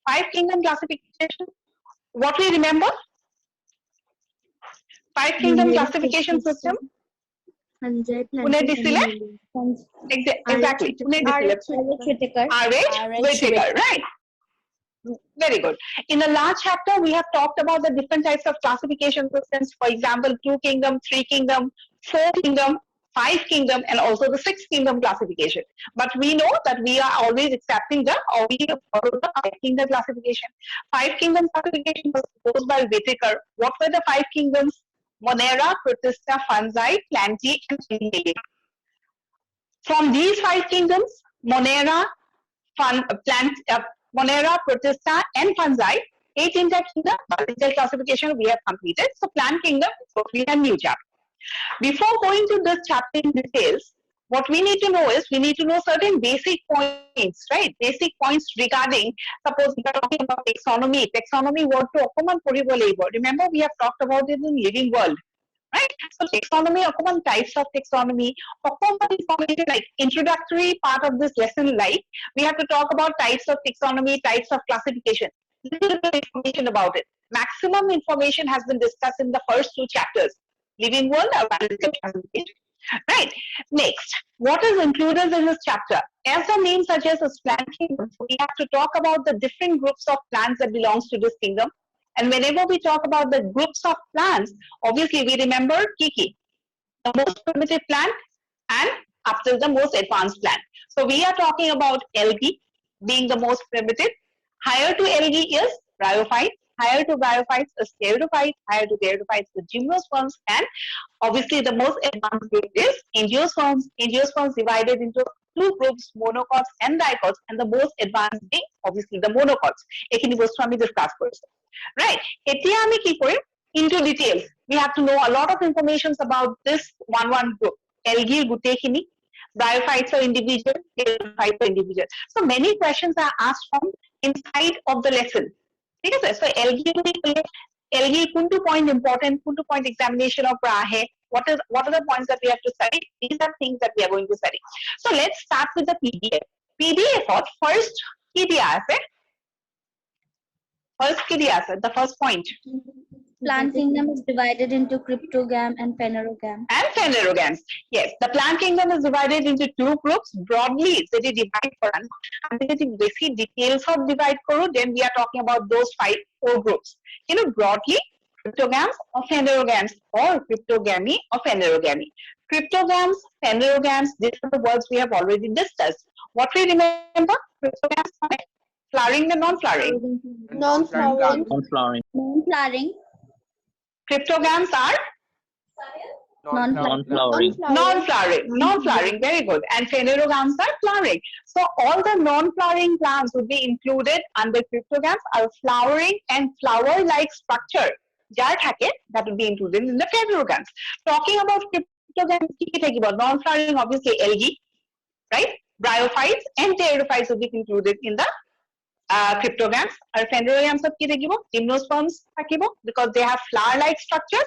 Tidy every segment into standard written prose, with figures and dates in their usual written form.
Five kingdom classification. What we remember? Five kingdom classification system. Pune Disile? Exactly. Pune Disile. R.H. Whittaker, right? Very good. In the last chapter, we have talked about the different types of classification systems. For example, 2 kingdom, 3 kingdom, 4 kingdom, 5 kingdom, and also the 6 kingdom classification. But we know that we are always accepting the, or we follow the 5 kingdom classification. 5 kingdom classification was proposed by Whittaker. What were the 5 kingdoms? Monera, Protista, Fungi, Plantae, and Chilidae. From these 5 kingdoms, Monera, Monera, Protista, and Fungi, 8 interkingdom biological classification we have completed. So plant kingdom is totally a new chapter. Before going to this chapter in details, what we need to know is we need to know certain basic points, right? Basic points regarding, suppose we are talking about taxonomy. Taxonomy word to okoman poribo laibo. Remember, we have talked about it in living world. Right? So taxonomy, common types of taxonomy, common information like introductory part of this lesson, like we have to talk about types of taxonomy, types of classification. Little bit information about it. Maximum information has been discussed in the first 2 chapters, living world or biological classification. Right. Next, what is included in this chapter? As the name suggests, plant kingdom, we have to talk about the different groups of plants that belongs to this kingdom. And whenever we talk about the groups of plants, obviously we remember Kiki, the most primitive plant, and after the most advanced plant. So we are talking about algae being the most primitive. Higher to algae is bryophytes. Higher to bryophytes is pteridophytes. Higher to pteridophytes is gymnosperms. And obviously the most advanced group is angiosperms. Angiosperms divided into 2 groups, monocots and dicots. And the most advanced being obviously the monocots. Ekhini bostu ami discuss korisu. Right. Etia ami ki korim? Into details. We have to know a lot of information about this one group. Algae gutekhini, bryophytes are individual, pteridophytes are individual. So many questions are asked from inside of the lesson. Okay, so algae kuntu point important, kuntu point examination of prahe. What are the points that we have to study? These are things that we are going to study. So let's start with the PDF. PDF first ki diya ase? First ki diya ase? The first point. Plant kingdom is divided into cryptogam and phanerogam. And phanerogams. Yes, the plant kingdom is divided into 2 groups. Broadly, they divide for us. And if basic details of divide koro, then we are talking about those 4 groups. You know, broadly, cryptogams or phanerogams, or cryptogamy or phanerogamy. Cryptogams, phanerogams, these are the words we have already discussed. What we remember? Cryptogams are flowering and non-flowering. Non-flowering. Non-flowering. Non-flowering. Cryptogams are Non-flowering. Non-flowering, very good. And phanerogams are flowering. So all the non-flowering plants would be included under cryptogams. Are flowering and flower-like structure that would be included in the phanerogams. Talking about cryptogams, non-flowering, obviously algae, right? Bryophytes and pteridophytes would be included in the cryptogams. Or phanerogams of gymnosperms because they have flower-like structures.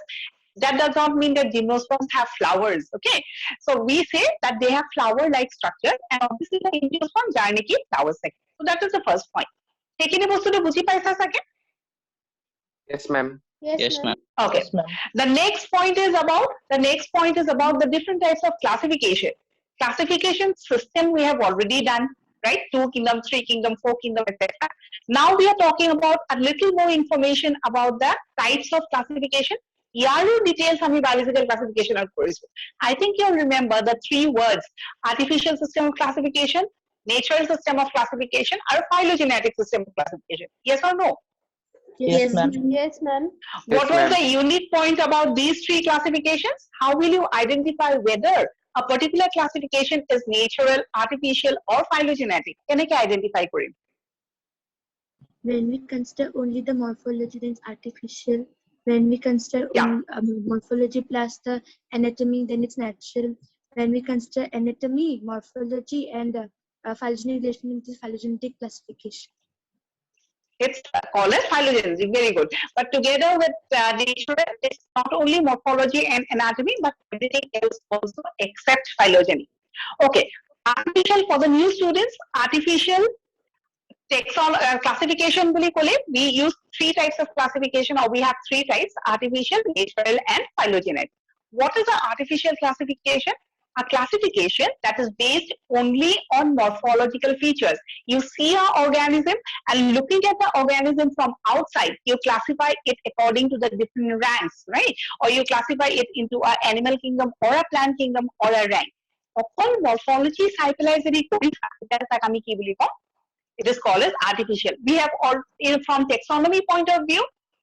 That does not mean that gymnosperms have flowers, okay? So we say that they have flower-like structure, and obviously the angiosperm jarne ki flowers sake. So that is the first point. Ekini bostu to buji paisa sake? Yes, ma'am. Yes, ma'am. Okay. The next point is about the different types of classification. Classification system we have already done, right? 2 kingdom, 3 kingdom, 4 kingdom, etc. Now we are talking about a little more information about the types of classification. Yaru details hami biological classification are korisu. I think you'll remember the 3 words: artificial system of classification, natural system of classification, or phylogenetic system of classification. Yes or no? Yes, ma'am. Yes, ma'am. What was the unique point about these 3 classifications? How will you identify whether a particular classification is natural, artificial, or phylogenetic? Can I identify korim? When we consider only the morphology, then it's artificial. When we consider morphology plus the anatomy, then it's natural. When we consider anatomy, morphology, and phylogenetic relation, it is phylogenetic classification. It's called as phylogenetic, very good. But together with natural, it's not only morphology and anatomy, but everything else also except phylogeny. Okay, artificial for the new students, artificial Classification বুলি ক'লে, we use three types of classification, or we have three types: artificial, natural, and phylogenetic. What is the artificial classification? A classification that is based only on morphological features. You see an organism, and looking at the organism from outside, you classify it according to the different ranks, right? Or you classify it into an animal kingdom, or a plant kingdom, or a rank. All morphology psychologically, it is called as artificial. We have all, from taxonomy point of view,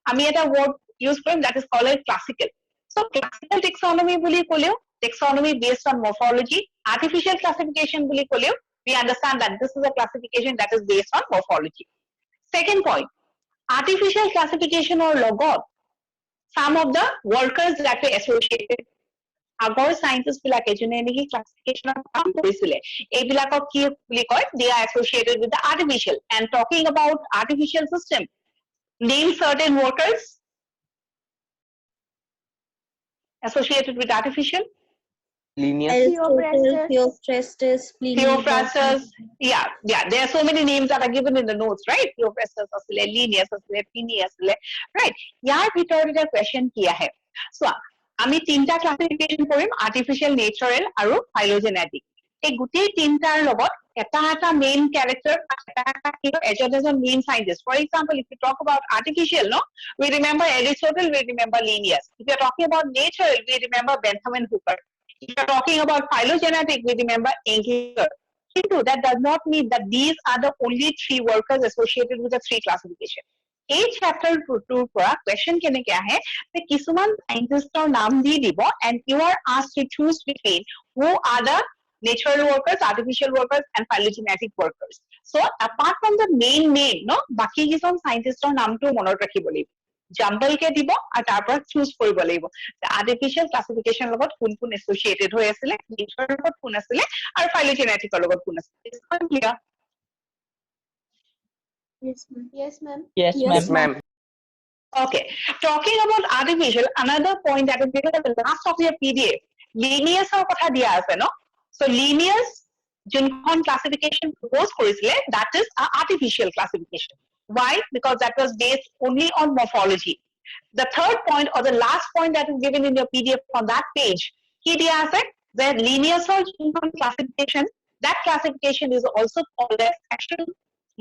আমি এটা word use Karim that is called as classical. So classical taxonomy বুলি ক'লেও, taxonomy based on morphology. Artificial classification বুলি ক'লেও, we understand that this is a classification that is based on morphology. Second point, artificial classification or লগত, some of the workers that were associated. আগৰ scientists বিলাকে যোনে নেকি ক্লাসিফিকেশনৰ কাম কৰিছিলে, এইবিলাকক কি বুলি কয়? They are associated with the artificial. And talking about artificial system, name certain workers associated with artificial. Linnaeus. Aristotle, Theophrastus, Pliny. Theophrastus. Yeah. There are so many names that are given in the notes, right? Theophrastus asile, Linnaeus asile, Pliny asile, right? ইয়াৰ ভিতৰত এটা question কি আহে? So আমি তিনটা classification কৰিম: artificial, natural আৰু phylogenetic. এই গোটেই তিনটাৰ লগত এটা মেইন ক্যাৰেক্টাৰ, এজন main scientist. For example, if you talk about artificial, no, we remember Aristotle, we remember Linnaeus. If you are talking about natural, we remember Bentham and Hooker. If you are talking about phylogenetic, we remember Engler. That does not mean that these are the only three workers associated with the three classification. এই chapter 2 পৰা question কেনেকে আহে যে কিছুমান scientistৰ নাম দি দিব, and you are asked to choose between who are the natural workers, artificial workers, and phylogenetic workers. So apart from the main name, no, বাকি কিছুমান scientistৰ নামটো মনত ৰাখিব লাগিব। জাম্বল কে দিব আৰু তাৰ পৰা choose কৰিব লাগিব। আৰ্টিফিশিয়াল ক্লাসিফিকেশন লগত কোন কোন associated হৈ আছিলে, নেচাৰৰ লগত কোন আছিলে, আৰু phylogenetic লগত কোন আছিলে। Yes, ma'am. Yes, ma'am. Yes, ma'am. Okay, talking about artificial, another point that will be at the last of your PDF, Linnaeus or kotha dia ase, no? So Linnaeus junkhon classification propose korisile, that is a artificial classification. Why? Because that was based only on morphology. The third point, or the last point that is given in your PDF on that page, ki dia ase, that Linnaeus or junkhon classification, that classification is also called as sexual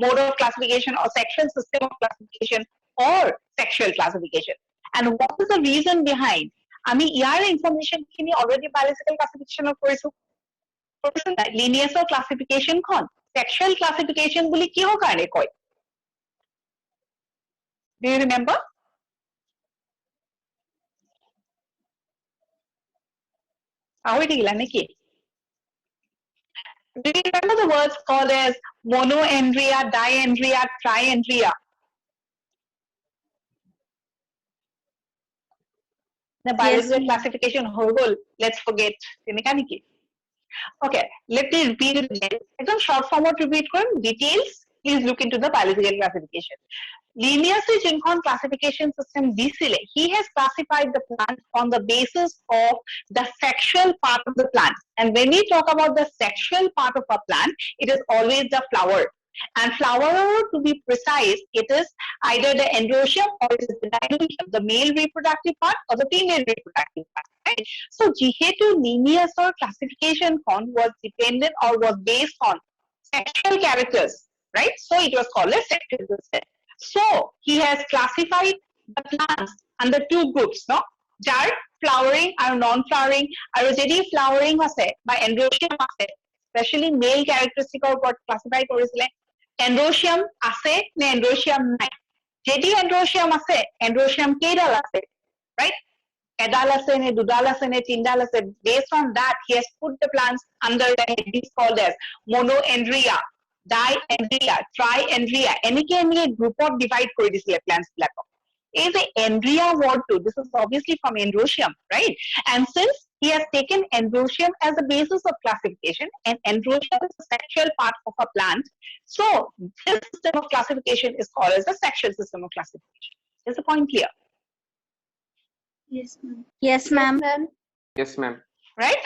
mode of classification, or sexual system of classification, or sexual classification. And what is the reason behind? আমি ইয়াৰ information খিনি already biological classification কৰিছো। Linnaeus classification খন sexual classification বুলি কিহৰ কাৰণে কয়? Do you remember? পাহৰি থাকিলা নেকি? Do you remember the words called as monoandria, diandria, triandria? The biological classification whole, let's forget. Okay, let me repeat it again. It's a short form of repeat details. Please look into the biological classification. Linnaeus junkhon classification system disile, he has classified the plant on the basis of the sexual part of the plant. And when we talk about the sexual part of a plant, it is always the flower. And flower, to be precise, it is either the androecium or it is the dilutium, the male reproductive part or the female reproductive part. Right? So jihetu Linnaeus classification was dependent or was based on sexual characters, right? So it was called as sexual system. So he has classified the plants under two groups, no? Jar flowering or non-flowering, or jedi flowering ase by androecium ase, especially male characteristic of what classified korisile, androecium ase ne androecium nai. Jedi androecium ase, androecium keidal ase, right? Edal ase ne dudal ase ne tindal ase. Based on that, he has put the plants under the headings called as monoandria, diandria, triandria, এনেকে group of divide কৰি দিছিলে plants বিলাকক। Is the andria word too? This is obviously from androecium, right? And since he has taken androecium as the basis of classification, and androecium is the sexual part of a plant, so this system of classification is called as the sexual system of classification. Is the point clear? Yes, ma'am. Yes, ma'am. Yes, ma'am. Right?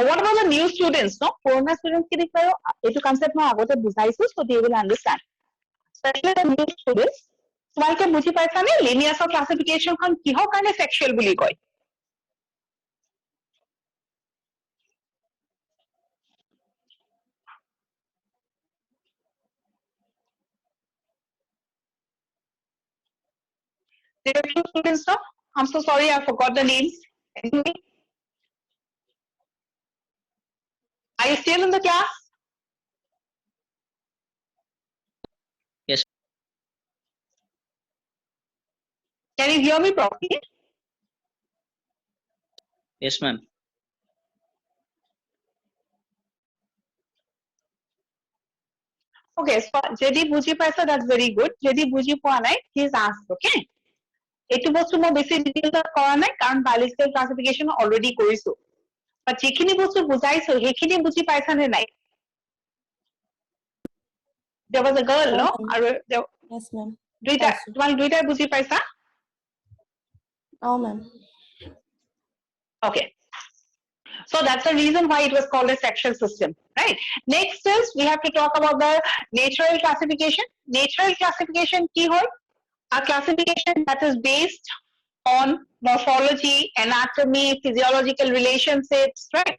What about the new students? No, Corona students ki dikharo, etu concept ma agote bujaisu, so they will understand. let's move to this. তোমালোকে বুজি পাইছানে লিনিয়াছৰ ক্লাছিফিকেশনখন কিহৰ কাৰণে sexual বুলি কয়? There are few students, no? I'm so sorry, I forgot the names. Anyway. Are you still in the class? Yes. Can you hear me properly? Yes, ma'am. Okay, so যদি বুজি পাইছা, that's very good. যদি বুজি পোৱা নাই, please ask, okay? এইটো বস্তু মই বেছি ডিটেইলছত কৰা নাই কাৰণ biological classification already কৰিছো। But যিখিনি বস্তু বুজাইছো সেইখিনি বুজি পাইছা নে নাই? There was a girl, no? আৰু Yes, ma'am. দুইটা তোমালোক দুইটাই বুজি পাইছা? Oh, ma'am. Okay. So that's the reason why it was called a sexual system, right? Next is we have to talk about the natural classification. Natural classification ki hoy? A classification that is based on morphology, anatomy, physiological relationships, right?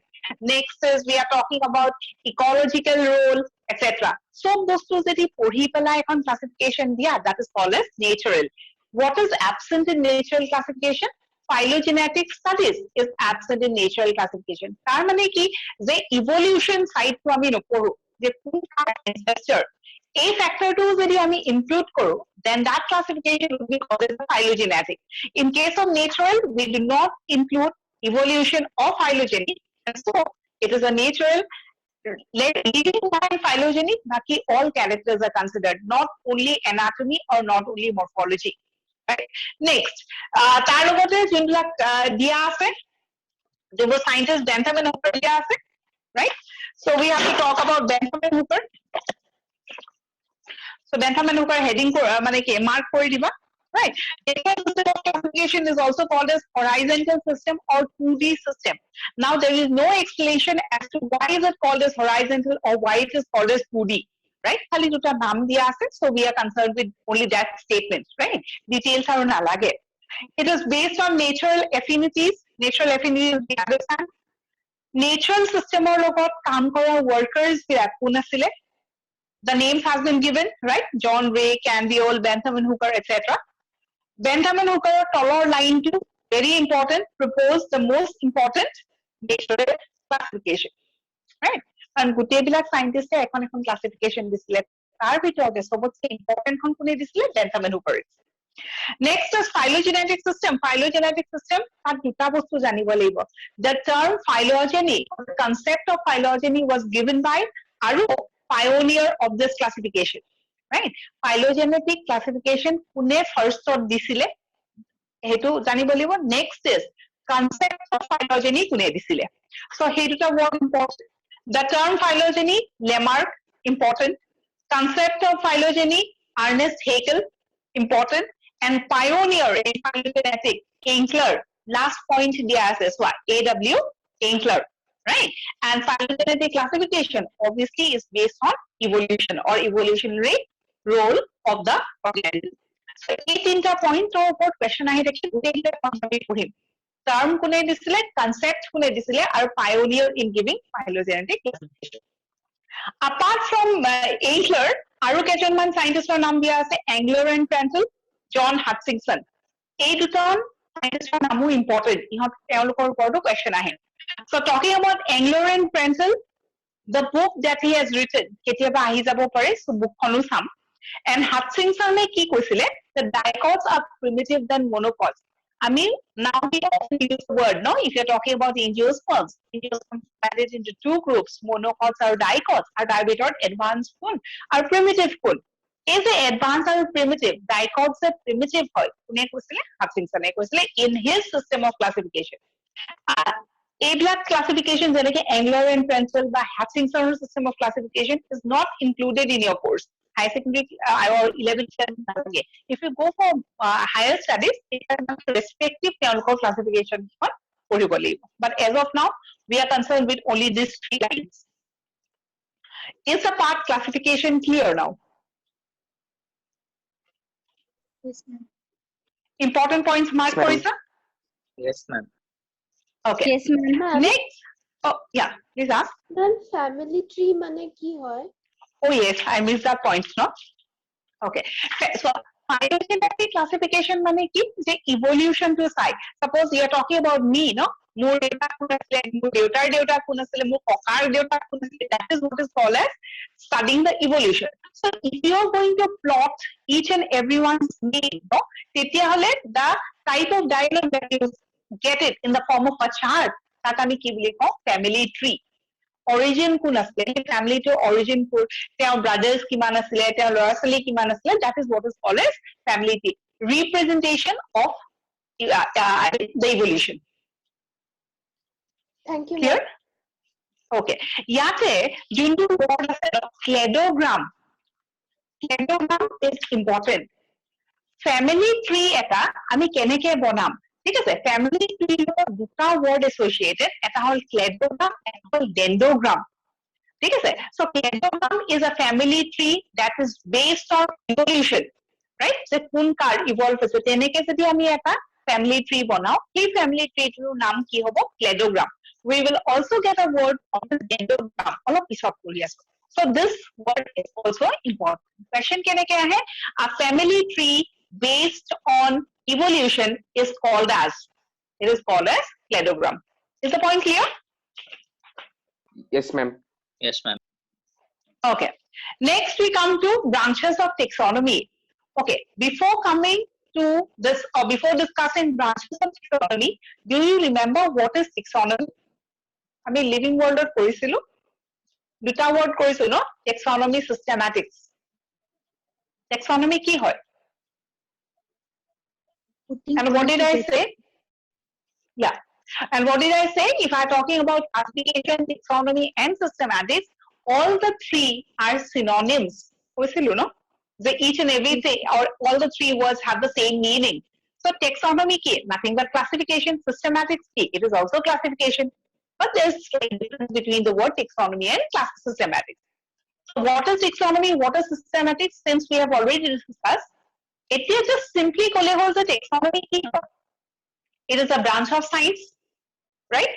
Next is we are talking about ecological role, etc. So bostu jodi pori pela ekhon classification dia, that is called as natural. What is absent in natural classification? Phylogenetic studies is absent in natural classification. Tar mane ki je evolution side to ami noporu, je kun ancestor a factor to যদি আমি include কৰো, then that classification will be called as phylogenetic. In case of natural, we do not include evolution or phylogeny, and so it is a natural. Leaving behind phylogeny, baki all characters are considered, not only anatomy or not only morphology. Right? Next, তাৰ লগতে যোনবিলাক দিয়া আছে, যিবোৰ scientist Bentham and Hooker দিয়া আছে, right? So we have to talk about Bentham and Hooker. So Bentham and Hooker heading mane ki mark kori diba, right? Natural system of classification is also called as horizontal system or 2D system. Now there is no explanation as to why is it called as horizontal or why it is called as 2D, right? Khali duta naam diya ase, so we are concerned with only that statement, right? Details aru nalage. It is based on natural affinities. Natural affinities we understand. Natural system or logot kaam kora workers birak kun asile. The names has been given, right? John Ray, Candiole, Bentham and Hooker, etc. Bentham and Hooker, taller line 2, very important, proposed the most important natural classification, right? And gotebilak scientists ekhon classification disile. Tar bitote sobotse important kon kune disile Bentham and Hooker. Next is phylogenetic system. Phylogenetic system, tar duta bostu janibo lagibo. The term phylogeny, the concept of phylogeny was given by Aru, pioneer of this classification, right? Phylogenetic classification kune first of disile hetu janibo lagibo. Next is concept of phylogeny kune disile. So hetu ta word important. The term phylogeny, Lamarck, important. Concept of phylogeny, Ernest Haeckel, important. And pioneer in phylogenetic, Enkler. Last point dia as what? A.W. Enkler, right? And phylogenetic classification obviously is based on evolution or evolutionary role of the organism. So 18 point to upor question ahi dekhi goteita concept purhim. Term kune disile, concept kune disile, are pioneer in giving phylogenetic classification. Apart from Enkler, aru kejonman scientist or naam dia ase Engler and Prandtl, John Hutchinson. এই দুজন scientist নামো important. ইহত তেওঁলোকৰ ওপৰতো question আহে. So talking about Engler and Prandtl, the book that he has written, কেতিয়াবা আহি যাব পাৰে, so bookখনো চাম. And Hutchinson কি কৈছিলে, the dicots are primitive than monocots. I mean, now we often use the word, no? If you're talking about angiosperms, angiosperms divided into two groups, monocots or dicots, are divided advanced one, are primitive one. Is it advanced or primitive? Dicots are primitive. Hutchinson in his system of classification. A-block classification, like Engler and Prandtl, the Hutchinson system of classification is not included in your course. High secondary or 11th. If you go for higher studies, it has respective classification. But as of now, we are concerned with only these 3 lines. Is the part classification clear now? Yes, ma'am. Important points mark Yes, ma'am. কৰিছা? Yes, ma'am. Okay. Yes, ma'am. Ma'am, Next. Oh, yeah. Please ask. ma'am, family tree মানে কি হয়? Oh, yes. I missed that point, no? Okay. So, phylogenetic classification মানে কি? যে evolution to চাই. Suppose you are talking about me, no? মোৰ দেউতা কোন আছিলে, মোৰ দেউতাৰ দেউতা কোন আছিলে, মোৰ ককাৰ দেউতা কোন আছিলে. That is what is called as studying the evolution. So, if you are going to plot each and everyone's name, no? তেতিয়াহলে the type of dialogue that you get it in the form of a chart, তাক আমি কি বুলি কওঁ? Family tree. Origin কোন আছিলে, সেই ফ্যামিলিটোৰ origin কোন, তেওঁৰ ব্ৰাদাৰ্স কিমান আছিলে, তেওঁৰ ল'ৰা ছোৱালী কিমান আছিলে, that is what is called as family tree. Representation of the evolution. Thank you, Clear? ma'am. Okay. ইয়াতে যোনটো word আছে cladogram. Cladogram is important. Family tree এটা আমি কেনেকে বনাম, ঠিক আছে? Family tree লগত দুটা word associated, এটা হ'ল cladogram, এটা হ'ল dendrogram. ঠিক আছে? So cladogram is a family tree that is based on evolution, right? So কোন কাৰ evolve হৈছে, তেনেকে যদি আমি এটা family tree বনাও, সেই family tree টোৰ নাম কি হ'ব? Cladogram. We will also get a word of the dendrogram. অলপ পিছত কৰি আছো. So this word is also important. Question কেনেকে আহে? A family tree based on evolution is called as, it is called as cladogram. Is the point clear? Yes, ma'am. Yes, ma'am. Okay. Next, we come to branches of taxonomy. Okay. Before coming to this, or before discussing branches of taxonomy, do you remember what is taxonomy? আমি living world ত কৰিছিলো, দুটা word কৰিছো ন? Taxonomy, systematics. Taxonomy কি হয়? Putting And what all did I together. say? Yeah. And what did I say? If I'm talking about classification, taxonomy, and systematics, all the three are synonyms. কৈছিলো ন? The each and everything, or all the three words have the same meaning. So taxonomy ki, nothing but classification. Systematics ki, it is also classification. But there's a difference between the word taxonomy and systematics. So what is taxonomy? What is systematics? Since we have already discussed, it is just simply kole hol the taxonomy ki. It is a branch of science, right?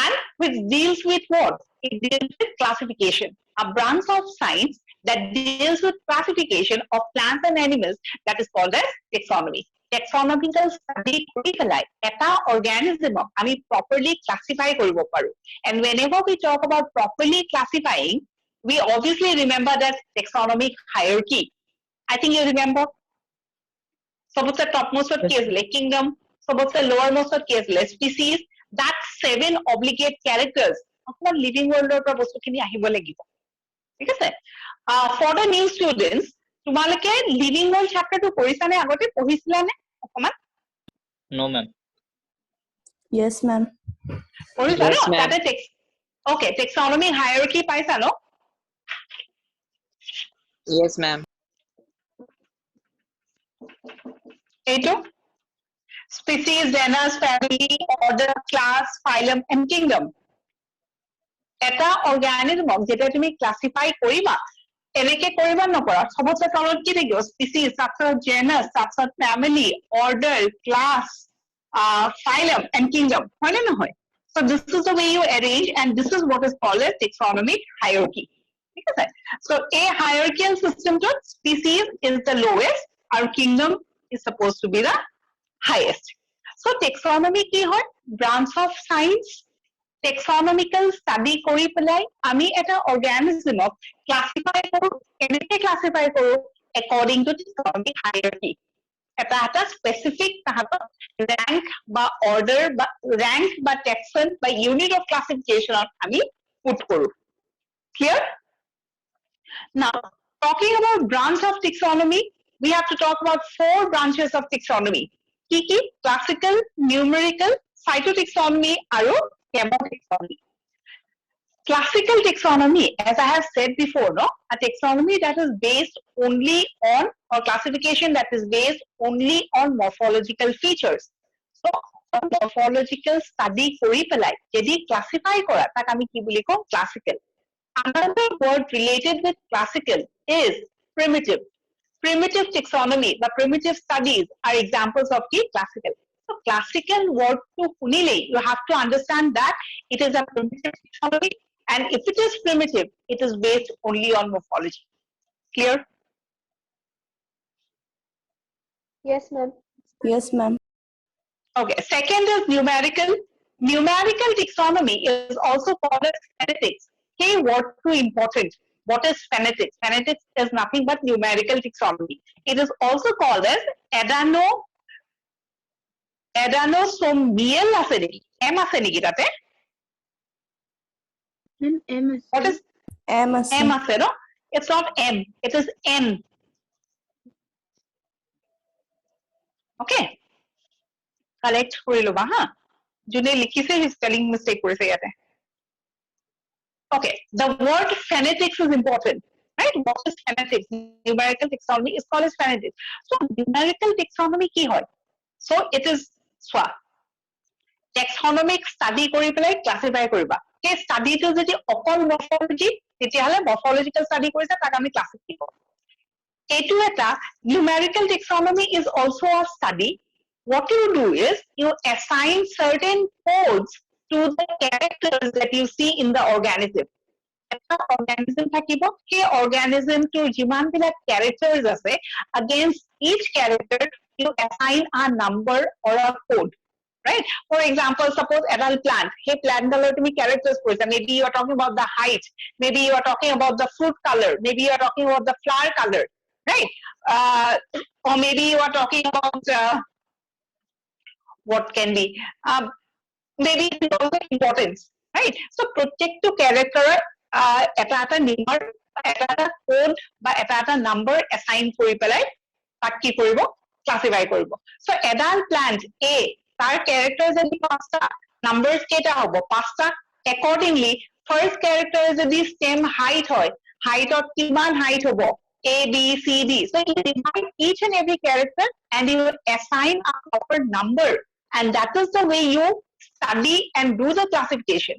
And which deals with what? It deals with classification. A branch of science that deals with classification of plants and animals, that is called as taxonomy. Taxonomical study কৰি পেলাই এটা organism আমি properly classify কৰিব পাৰো. And whenever we talk about properly classifying, we obviously remember that taxonomic hierarchy. I think you remember. সবতছে topmost কি আছিলে? Kingdom. সবতছে lowermost কি আছিলে? Species. That 7 obligate characters অকমান living world ৰ পৰা বস্তুখিনি আহিব লাগিব, ঠিক আছে? For the new students, তোমালোকে living world chapter টো কৰিছানে, আগতে পঢ়িছিলানে অকমান? No, ma'am. Yes, ma'am. পঢ়িছা Yes, ন? ma'am. তাতে okay, taxonomy hierarchy পাইছা ন? Yes, ma'am. এইটো species, genus, family, order, class, phylum, and kingdom. এটা organismক যেতিয়া তুমি ক্লাসিফাই কৰিবা, এনেকে কৰিবা নকৰা, সবতছে তলত কি থাকিব? Species, তাৰপিছত genus, তাৰপিছত family, order, class, phylum, and kingdom. হয় নে নহয়? So this is the way you arrange, and this is what is called as taxonomic hierarchy. ঠিক আছে? So a hierarchical system to species is the lowest, our kingdom is supposed to be the highest. So taxonomy কি হয়? Branch of science. Taxonomical study কৰি পেলাই আমি এটা organismক classify কৰো, কেনেকে classify কৰো? According to taxonomic hierarchy. এটা specific তাহাঁতৰ rank বা order বা rank বা taxon বা unit of classification আমি put কৰো. Clear? Now, talking about branch of taxonomy, we have to talk about 4 branches of taxonomy. Kiki, classical, numerical, phytotaxonomy, and chemotaxonomy. Classical taxonomy, as I have said before, no, a taxonomy that is based only on, or classification that is based only on morphological features. So, morphological study কৰি পেলাই যদি classify কৰা, তাক আমি কি বুলি কওঁ? Classical. Another word related with classical is primitive. primitive taxonomy বা primitive studies are examples of the classical. So classical word to punile, you have to understand that it is a primitive taxonomy, and if it is primitive, it is based only on morphology. Clear? Yes, ma'am. Yes, ma'am. Okay, second is numerical. Numerical taxonomy is also called as phonetics. Hey, what too important? What is phonetics? Phonetics is nothing but numerical taxonomy. It is also called as adenosomnial আছে নেকি? M আছে নেকি তাতে? Ma'am, M আছে. What is M আছে. M আছে, no? It's not M, it is N. Okay? Correct কৰি ল'বা, হা? যোনে লিখিছে he is spelling mistake কৰিছে ইয়াতে. Okay, the word phonetics is important, right? What is phonetics? Numerical taxonomy is called as phonetics. So numerical taxonomy কি হয়? So it is চোৱা, taxonomic study কৰি পেলাই classify কৰিবা. সেই studyটো যদি অকল morphology, তেতিয়াহ'লে morphological study কৰিছে তাক আমি classify কৰোঁ. এইটো এটা numerical taxonomy is also a study. What you do is you assign certain codes to the characters that you see in the organism. Eta organism thakibo, he organism to jiman bilak characters ase, against each character you assign a number or a code. Right? For example, suppose adult plant. Hey, plant color to me characters person. Maybe you are talking about the height. Maybe you are talking about the fruit color. Maybe you are talking about the flower color. Right? Or maybe you are talking about what can be. Maybe it's also importance. Right? So protect to character eta number, eta code, বা eta number assign কৰি পেলাই তাক কি কৰিব? Classify কৰিব. So adult plant A, তাৰ character যদি 5টা, numbers কেইটা হ'ব? 5টা. Accordingly, first character যদি same height হয়, height of কিমান height হ'ব? A, B, C, D. So you divide each and every character and you assign a proper number, and that is the way you study and do the classification.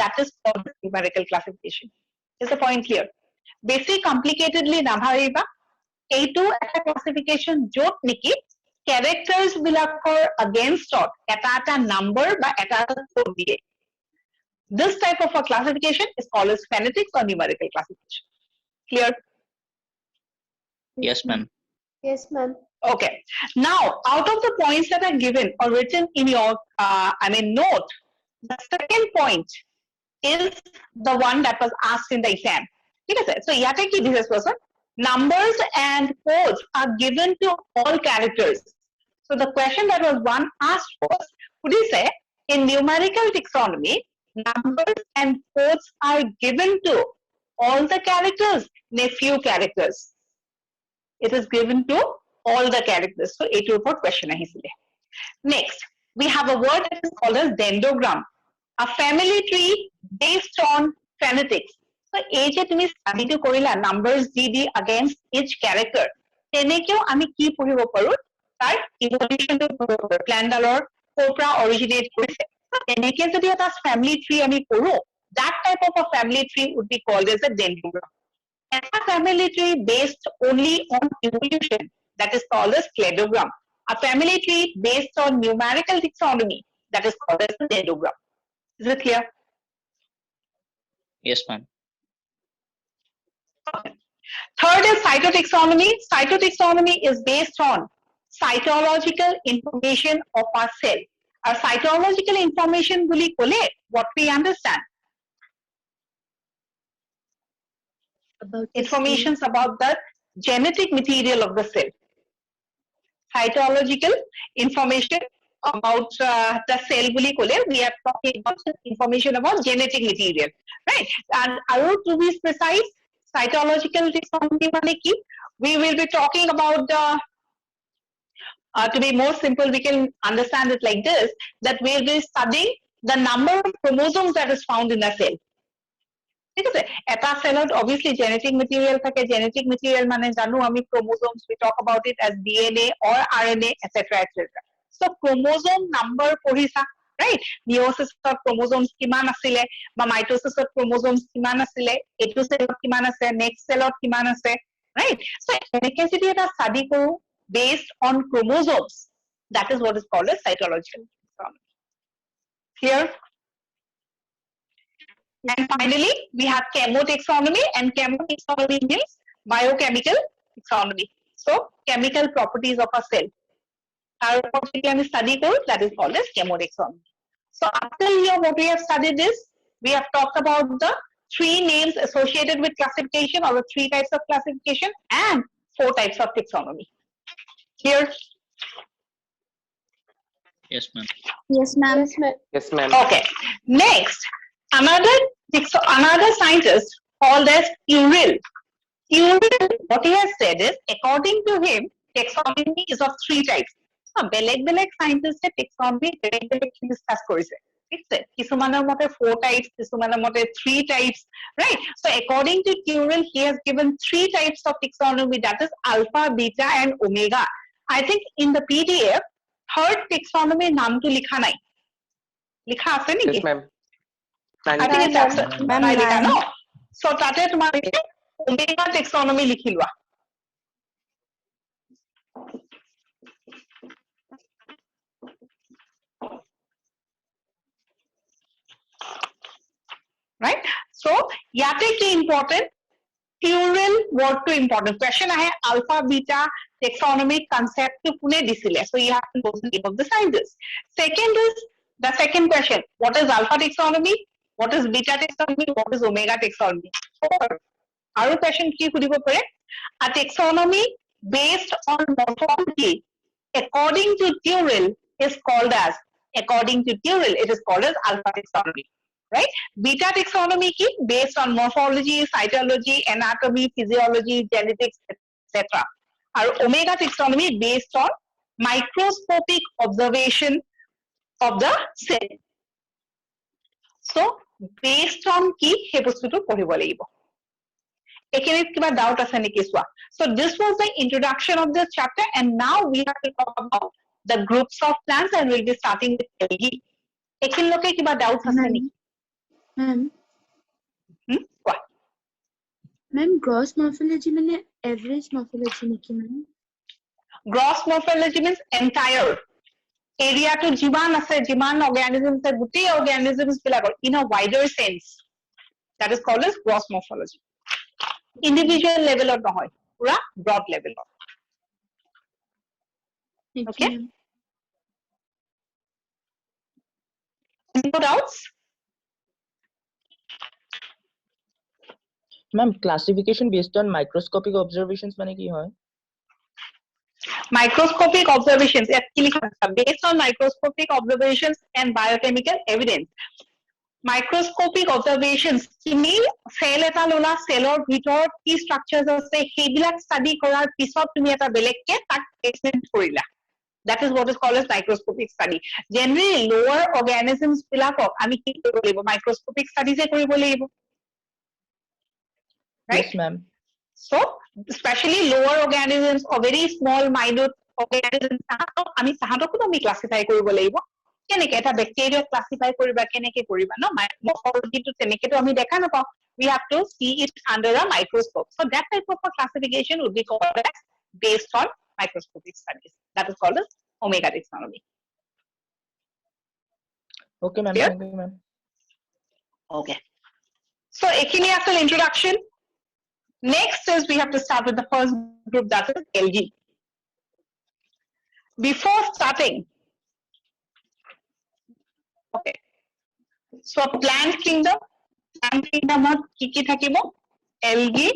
That is called numerical classification. Is the point clear? Basic complicatedly nabhariba. এইটো এটা classification য'ত নেকি characters বিলাকৰ against এটা number বা এটা code দিয়ে. This type of a classification is called as phonetics or numerical classification. Clear? Yes, ma'am. Yes, ma'am. Okay. Now, out of the points that are given or written in your, note, the second point is the one that was asked in the exam. So, yate ki this person, numbers and codes are given to all characters. So, the question that was one asked was, could you say, in numerical taxonomy, numbers and codes are given to all the characters, few characters. It is given to all the characters. So, it will put question ahisile. Next, we have a word that is called as dendrogram, a family tree based on phonetics. So, এই যে তুমি study কৰিলা numbers di against each character, তেনেকেও আমি কি পঢ়িব পাৰো? তাৰ evolution টো পঢ়িব পাৰো. Plant ডালৰ ক'ৰ পৰা originate কৰিছে. তেনেকে যদি এটা family tree আমি পঢ়ো, that type of a family tree would be called as a dendrogram. A family tree based only on evolution, that is called as cladogram. A family tree based on numerical taxonomy, that is called as the dendrogram. Is it clear? Yes, ma'am. Okay. Third is cytotaxonomy. Cytotaxonomy is based on cytological information of our cell. Our cytological information বুলি ক'লে, what we understand? About the Informations about the genetic material of the cell. Cytological information about the cell বুলি ক'লে, we are talking about information about genetic material, right? And to be precise, cytological taxonomy মানে কি? We will be talking about the to be more simple, we can understand it like this, that we will be studying the number of chromosomes that is found in a cell. ঠিক আছে, এটা cellত obviously genetic material থাকে. Genetic material মানে জানো আমি chromosomes, we talk about it as DNA or RNA, etc. etc. So chromosome number পঢ়িছা, right? Meiosis chromosomes কিমান আছিলে বা mitosis chromosomes কিমান আছিলে, এইটো cellত কিমান আছে, next cellত কিমান আছে, right? So এনেকে যদি এটা study কৰো based on chromosomes, that is what is called as cytological taxonomy. Clear? And finally, we have chemotaxonomy, and chemotaxonomy means biochemical taxonomy. So chemical properties of a cell. Our study code that is called as chemotaxonomy. So after here, what we have studied is we have talked about the 3 names associated with classification, or the 3 types of classification, and 4 types of taxonomy. Clear? Yes, ma'am. Yes, ma'am. Yes, ma'am. Yes, ma'am. Okay. Next, another scientist called as Uriel. Uriel, what he has said is, according to him, taxonomy is of 3 types. So, beleg scientists taxonomy beleg discuss korise. Kisumaner mote 4 types, kisumaner mote 3 types, right? So, according to Uriel, he has given 3 types of taxonomy, that is alpha, beta, and omega. I think in the PDF, third taxonomy naam to likha nai. Likha ase niki? Yes, ma'am. I think it's Ma'am. absent. Ma'am, Nai likha, nai. no? So, tate tumare omega taxonomy likhi lua. Right? So, yate ki important, Uriel word to important. Question ahe alpha, beta, taxonomic concept to kune disile. So, you have to know the name of the scientists. Second is, the second question, what is alpha taxonomy? What is beta taxonomy? What is omega taxonomy? Our question ki khudibo pare? A taxonomy based on morphology, according to Uriel, is called as, according to Uriel, it is called as alpha taxonomy. Right? Beta taxonomy ki based on morphology, cytology, anatomy, physiology, genetics, etc. Our omega taxonomy based on microscopic observation of the cell. So, based on ki he bostuto poribo lagibo. Ekinit kiba doubt ase neki swa. So, this was the introduction of this chapter, and now we have to talk about the groups of plants, and we'll be starting with algae. Ekin loke kiba doubt ase neki? Ma'am, What? ma'am, gross morphology means average morphology niki ma'am? Gross morphology means entire area to jiman ase, jiman organisms ase, guti organisms bilakor in a wider sense. That is called as gross morphology. Individual level or nohoy, pura broad level. Thank Okay. you, ma'am. No doubts? Ma'am, classification based on microscopic observations মানে কি হয়? Microscopic observations, based on microscopic observations and biochemical evidence. Microscopic observations, তুমি cell eta lola, cellor bhitor ki structures ase, hebilak study korar pisot tumi eta belekke tak experiment korila. That is what is called as microscopic study. Generally, lower organisms bilakok ami ki koribo lagibo, microscopic studies e koribo lagibo. Right? Yes, ma'am. So, especially lower organisms or very small, minute organisms, আমি তাহাঁতকো আমি classify কৰিব লাগিব। কেনেকে এটা bacteria classify কৰিবা, কেনেকে কৰিবা, no? Morphology to তেনেকে তো আমি দেখা নাপাওঁ. We have to see it under a microscope. So, that type of a classification would be called as based on microscopic studies. That is called as omega taxonomy. Okay, ma'am. Clear? Thank you, ma'am. Okay. So, ekhini asal introduction. Next is we have to start with the first group, that is algae. Before starting, okay. So plant kingdom ki thakibo? Algae,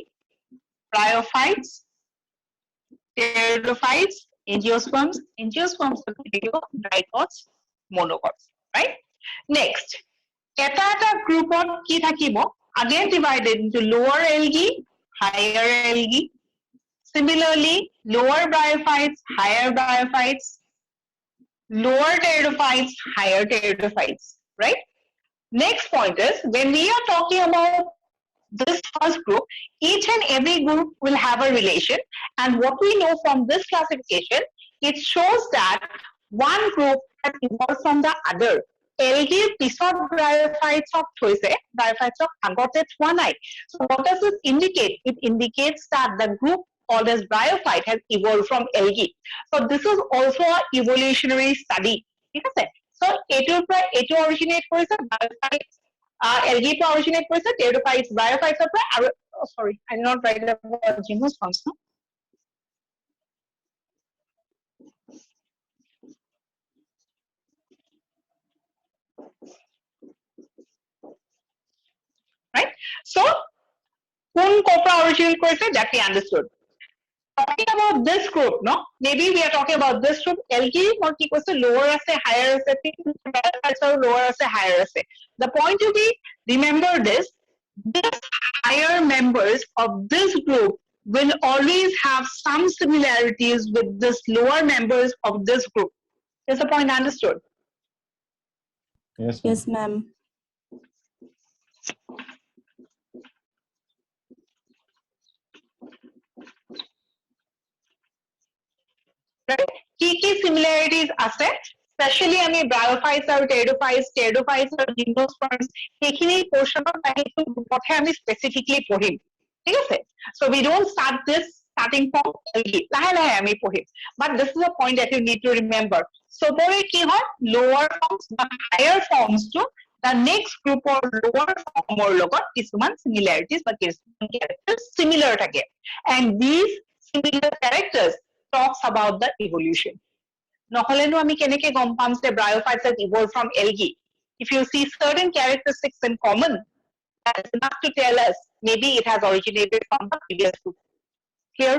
bryophytes, pteridophytes, angiosperms, dicots, monocots, right? Next, eta group of ki thakibo? Again divided into lower algae, higher algae. Similarly, lower bryophytes, higher bryophytes, lower pteridophytes, higher pteridophytes, right? Next point is, when we are talking about this first group, each and every group will have a relation, and what we know from this classification, it shows that one group has evolved from the other. Algae pisot bryophytes of bryophytes of agote thwa nai. So what does this indicate? It indicates that the group called as bryophyte has evolved from algae. So this is also a evolutionary study. ঠিক আছে? So এটোৰ পৰা এটো originate কৰিছে bryophytes, algae পৰা originate কৰিছে pteridophytes, bryophytes ৰ পৰা আৰু sorry, I did not write about gymnosperms. No? Right? So কোন copra originate কৰিছে that we understood. Talking about this group, no? Maybe we are talking about this group. Algae or কি কৈছে lower আছে, higher আছে, bryophytes are lower আছে, higher আছে. The point to be remember this higher members of this group will always have some similarities with this lower members of this group. Is the point understood? Yes, ma'am. Right? কি similarities আছে? Especially আমি bryophytes আৰু pteridophytes আৰু gymnosperms সেইখিনি portion কথা আমি specifically পঢ়িম ঠিক আছে so we don't start this starting from algae লাহে লাহে আমি পঢ়িম but this is a point that you need to remember সবৰে কি হয় lower forms বা higher forms to the next group or lower form or লগত কিছুমান similarities বা কিছুমান characters similar থাকে and these similar characters talks about the evolution নহলেনো আমি কেনেকে গম পাম যে bryophytes have evolved from algae if you see certain characteristics in common that is enough to tell us maybe it has originated from the previous group clear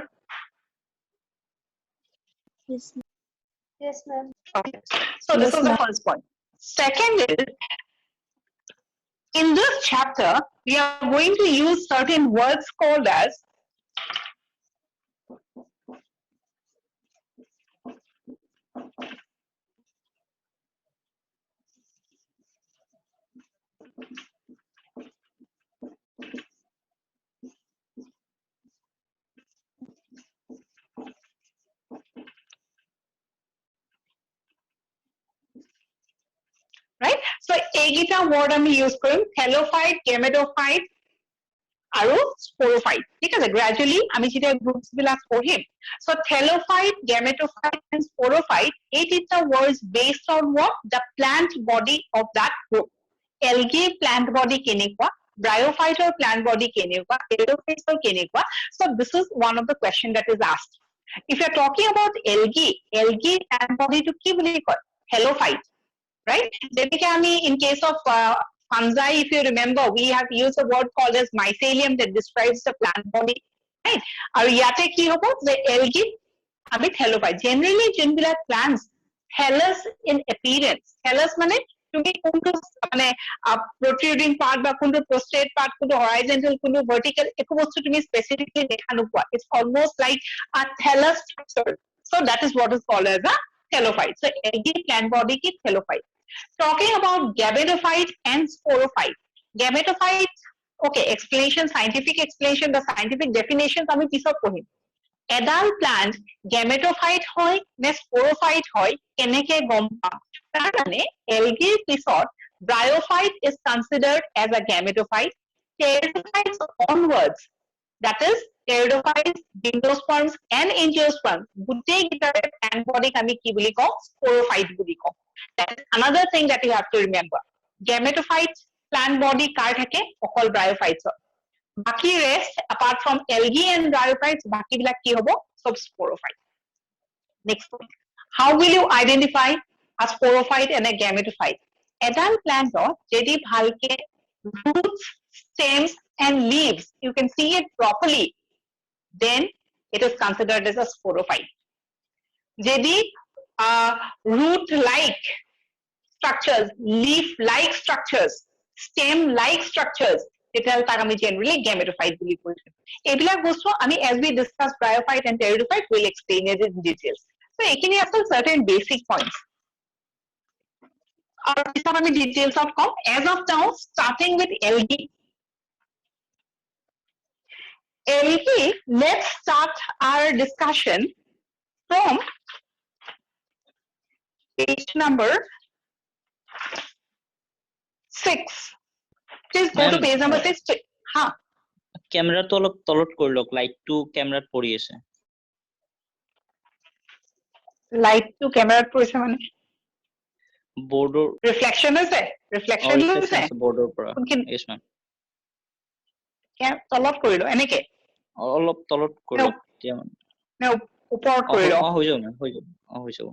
Yes, ma'am. Yes, ma'am. okay so this Yes, is the ma'am. first point second is in this chapter we are going to use certain words called as right so এইগিটা word আমি use কৰিম thallophyte gametophyte আৰু sporophyte ঠিক আছে gradually আমি যেতিয়া groups বিলাক পঢ়িম so thallophyte gametophyte and sporophyte এই তিনটা words based on what the plant body of that group algae plant body কেনেকুৱা bryophyte or plant body কেনেকুৱা pteridophyte or কেনেকুৱা so this is one of the question that is asked if you are talking about algae plant body to কি বুলি কয় thallophyte right যেনেকে আমি in case of fungi if you remember we have used a word called as mycelium that describes the plant body right আৰু ইয়াতে কি হ'ব যে algae আমি thallophyte generally যোনবিলাক plants thallus in appearance thallus মানে তুমি কোনটো মানে protruding part বা কোনটো prostrate part কোনটো horizontal কোনটো vertical একো বস্তু তুমি specifically দেখা নোপোৱা it's almost like a thallus structure so that is what is called as a thallophyte so algae plant body ki thallophyte talking about gametophyte and sporophyte gametophyte okay explanation scientific explanation the scientific definitions আমি পিছত পঢ়িম এডাল plant gametophyte হয় নে sporophyte হয় কেনেকে গম পাম তাৰ মানে algae পিছত bryophyte is considered as a gametophyte pteridophytes onwards that is pteridophytes gymnosperms and angiosperms গোটেই গিটাৰে plant body আমি কি বুলি কওঁ sporophyte বুলি কওঁ that is another thing that you have to remember gametophyte plant body কাৰ থাকে অকল bryophytes বাকি rest apart from algae and bryophytes বাকি বিলাক কি হ'ব সব sporophyte next point how will you identify a sporophyte and a gametophyte এডাল plant যদি ভালকে roots stems and leaves you can see it properly then it is considered as a sporophyte যদি root like structures leaf like structures stem like structures তেতিয়াহ'লে তাক আমি generally gametophyte বুলি কৈছো এইবিলাক বস্তু আমি as we discuss bryophyte and pteridophyte will explain it in details so এইখিনি আছিল certain basic points আৰু পিছত আমি details of com as of now starting with algae let's start our discussion from page number 6 please go to Ma'am, page number 6 ha কেমেৰাটো অলপ তলত কৰি লওক, লাইটটো কেমেৰাত পৰি আছে। লাইট টু কেমেৰাত পৰিছে মানে বৰ্ডৰ ৰিফ্লেকশ্যন হৈছে ৰিফ্লেকশ্যন আছে বৰ্ডৰ পৰা। কোনখিনি য়েছ মেম। তলত কৰিলো এনেকে অলপ তলত কৰি লওক তেতিয়া মানে। নে ওপৰত কৰিলো হৈ যাব মেম, হৈ যাব। হৈ যাব।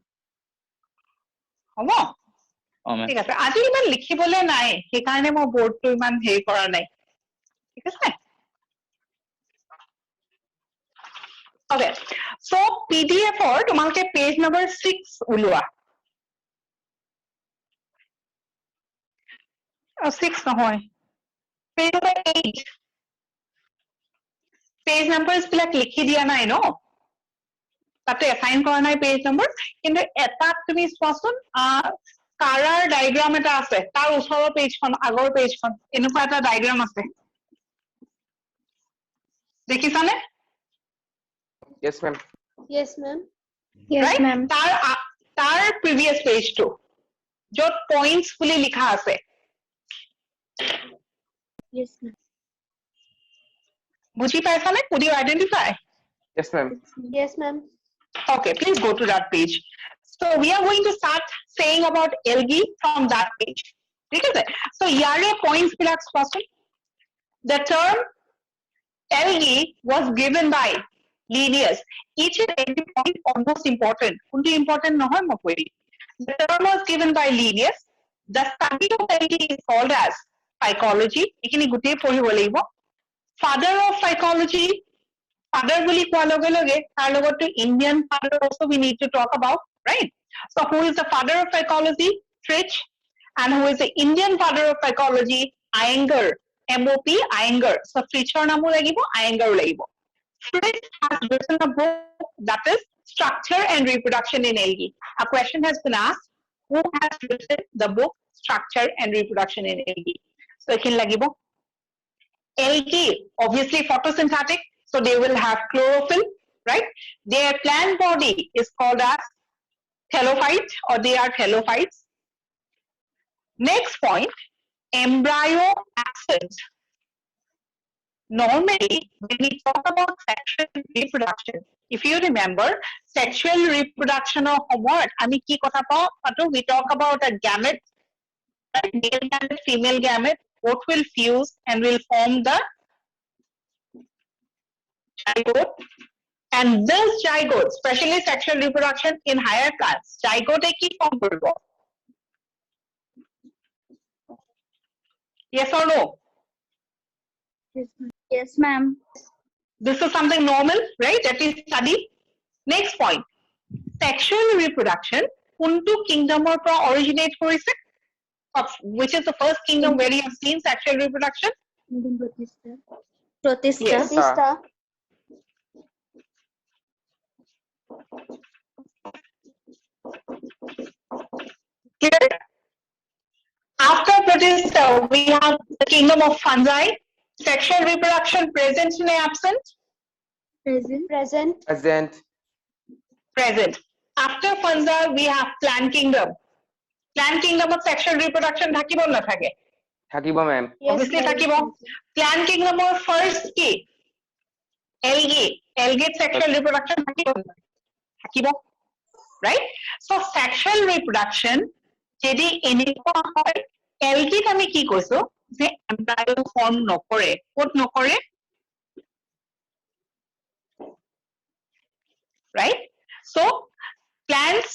হ'ব মেম। ঠিক আছে। আজি ইমান লিখিবলৈ নাই, সেইকাৰণে মই বৰ্ডটো ইমান হেৰি কৰা নাই, ঠিক আছে। Okay, so PDF ৰ তোমালোকে পেজ নম্বৰ 6 ওলোৱা। 6 নহয়, পেজ নম্বৰ 8। পেজ নাম্বাৰছ বিলাক লিখি দিয়া নাই ন, তাতে এছাইন কৰা নাই পেজ নম্বৰ, কিন্তু এটাত তুমি চোৱাচোন কালাৰ ডায়েগ্ৰাম এটা আছে, তাৰ ওচৰৰ পেজখন, আগৰ পেজখন, এনেকুৱা এটা ডায়েগ্ৰাম আছে, দেখিছানে? Yes, ma'am. Yes, ma'am. Yes, Right? ma'am. তাৰ প্ৰিভিয়াছ পেজটো য'ত পইণ্টছ বুলি লিখা আছে, Yes, ma'am. বুজি পাইছানে? Could you identify? Yes, ma'am. Yes, ma'am. Okay, please go to that page. So we are going to start saying about algae from that page. ঠিক আছে? So ইয়াৰে points বিলাক চোৱাচোন. The term algae was given by Linnaeus. Each and every point almost important. কোনটো important নহয় মই কৈ দিম. The term was given by Linnaeus. The study of algae is called as psychology. এইখিনি গোটেই পঢ়িব লাগিব. Father of psychology. Father বুলি কোৱাৰ লগে লগে তাৰ লগতো Indian father also we need to talk about, right? So who is the father of psychology? Fritz. And who is the Indian father of psychology? Iyengar. MOP Iyengar. So Fritzৰ নামো লাগিব, Iyengar লাগিব. Fritz has written a book that is Structure and Reproduction in Algae. A question has been asked, who has written the book Structure and Reproduction in Algae? So এইখিনি লাগিব. Algae, obviously photosynthetic, so they will have chlorophyll, right? Their plant body is called as thallophyte, or they are thallophytes. Next point, embryo absent. Normally, when we talk about sexual reproduction, if you remember, sexual reproduction or homot, we talk about a gamete, right? Male gamete, female gamete, both will fuse and will form the zygote. And this zygote, especially sexual reproduction in higher plants, zygote ki form koribo? Yes or no? Yes, ma'am. Yes, ma'am. This is something normal, right? That we study. Next point, sexual reproduction kuntu kingdom or originate korise? Which is the first kingdom where you have seen sexual reproduction? Kingdom Protista. Protista. Yes. Protista. Clear? After Protista, we have the kingdom of fungi. Sexual reproduction present and absent? Present. Present. Present. Present. After fungi, we have plant kingdom. Plant kingdom of sexual reproduction thakibo na thake? Thakibo, ma'am. Yes, Obviously ma'am. thakibo. Plant kingdom of first ki? Algae. Algae sexual reproduction thakibo. Right? So sexual reproduction, যদি এনেকুৱা হয়, algae আমি কি কৈছো যে embryo form নকৰে, ক'ত নকৰে? Right? So plants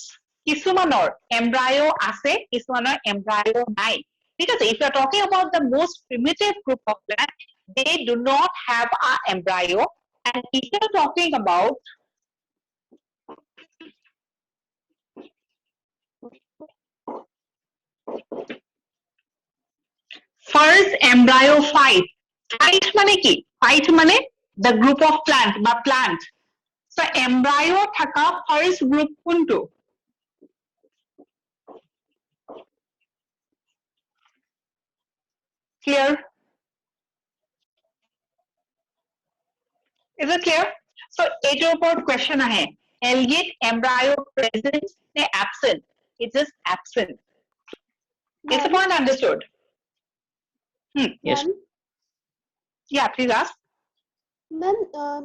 কিছুমানৰ embryo আছে, কিছুমানৰ embryo নাই. ঠিক আছে? If you are talking about the most primitive group of plants, they do not have an embryo. And if you are talking about first embryophyte. Phyte মানে কি? Phyte মানে the group of plant বা plant. So embryo থাকা first group কোনটো? Clear? Is it clear? So এইটোৰ ওপৰত question আহে. Algae embryo present নে absent? It is absent. Is the point understood? Yes. Ma'am. Yeah, please ask. মেম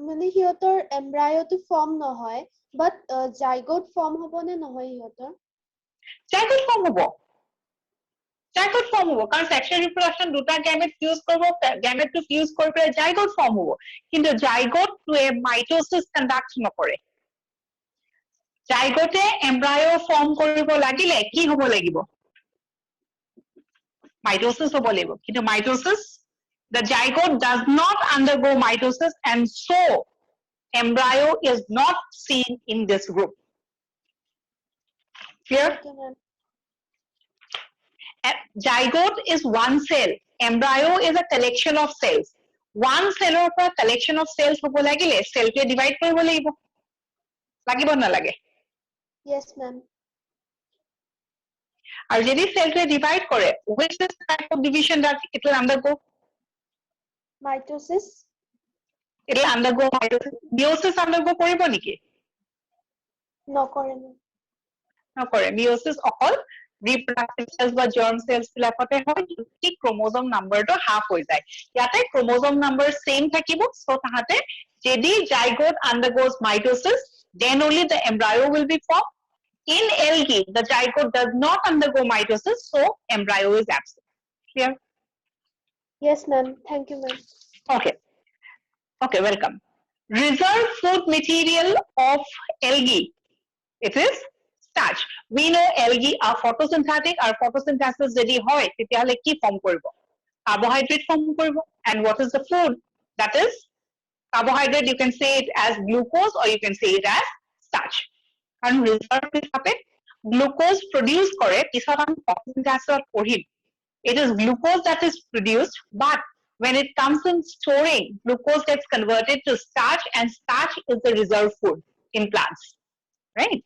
মানে সিহঁতৰ এমব্ৰায়টো form নহয় বাট জাইগোট ফৰ্ম হ'বনে নহয় সিহঁতৰ জাইগোট ফৰ্ম হ'ব জাইগোট ফৰ্ম হ'ব কাৰণ সেক্সুৱেল ৰিপ্ৰডাকচন দুটা গ্যামেট ফিউজ কৰিব গ্যামেটটো ফিউজ কৰি পেলাই জাইগোট ফৰ্ম হ'ব কিন্তু জাইগোটটোৱে মাইটোসিস কন্ডাক্ট নকৰে জাইগোটে এমব্ৰায় ফৰ্ম কৰিব লাগিলে কি হ'ব লাগিব mitosis হ'ব লাগিব কিন্তু mitosis the zygote does not undergo mitosis and so embryo is not seen in this group clear Okay, ma'am. Zygote is one cell embryo is a collection of cells one cell of a collection of cells হ'ব লাগিলে cellটোৱে divide কৰিব লাগিব না লাগে Yes, ma'am. আৰু যদি cellটোৱে divide কৰে which is the type of division that it will undergo Mitosis? it will undergo mitosis meiosis undergo কৰিব নেকি নকৰে ma'am. নকৰে meiosis অকল reproductive cells বা germ cells বিলাকতে হয় কি chromosome numberটো half হৈ যায় ইয়াতে chromosome number same থাকিব so তাহাতে যদি zygote undergoes mitosis then only the embryo will be formed in algae the zygote does not undergo mitosis so embryo is absent clear Yes, ma'am. Thank you, ma'am. okay welcome reserve food material of algae it is starch we know algae are photosynthetic or photosynthesis যদি হয় তেতিয়াহলে কি form কৰিব carbohydrate form কৰিব and what is the food that is carbohydrate you can say it as glucose or you can say it as starch and reserve হিচাপে glucose produce কৰে পিছত আমি photosynthesis পঢ়িম it is glucose that is produced but when it comes in storing glucose gets converted to starch and starch is the reserve food in plants right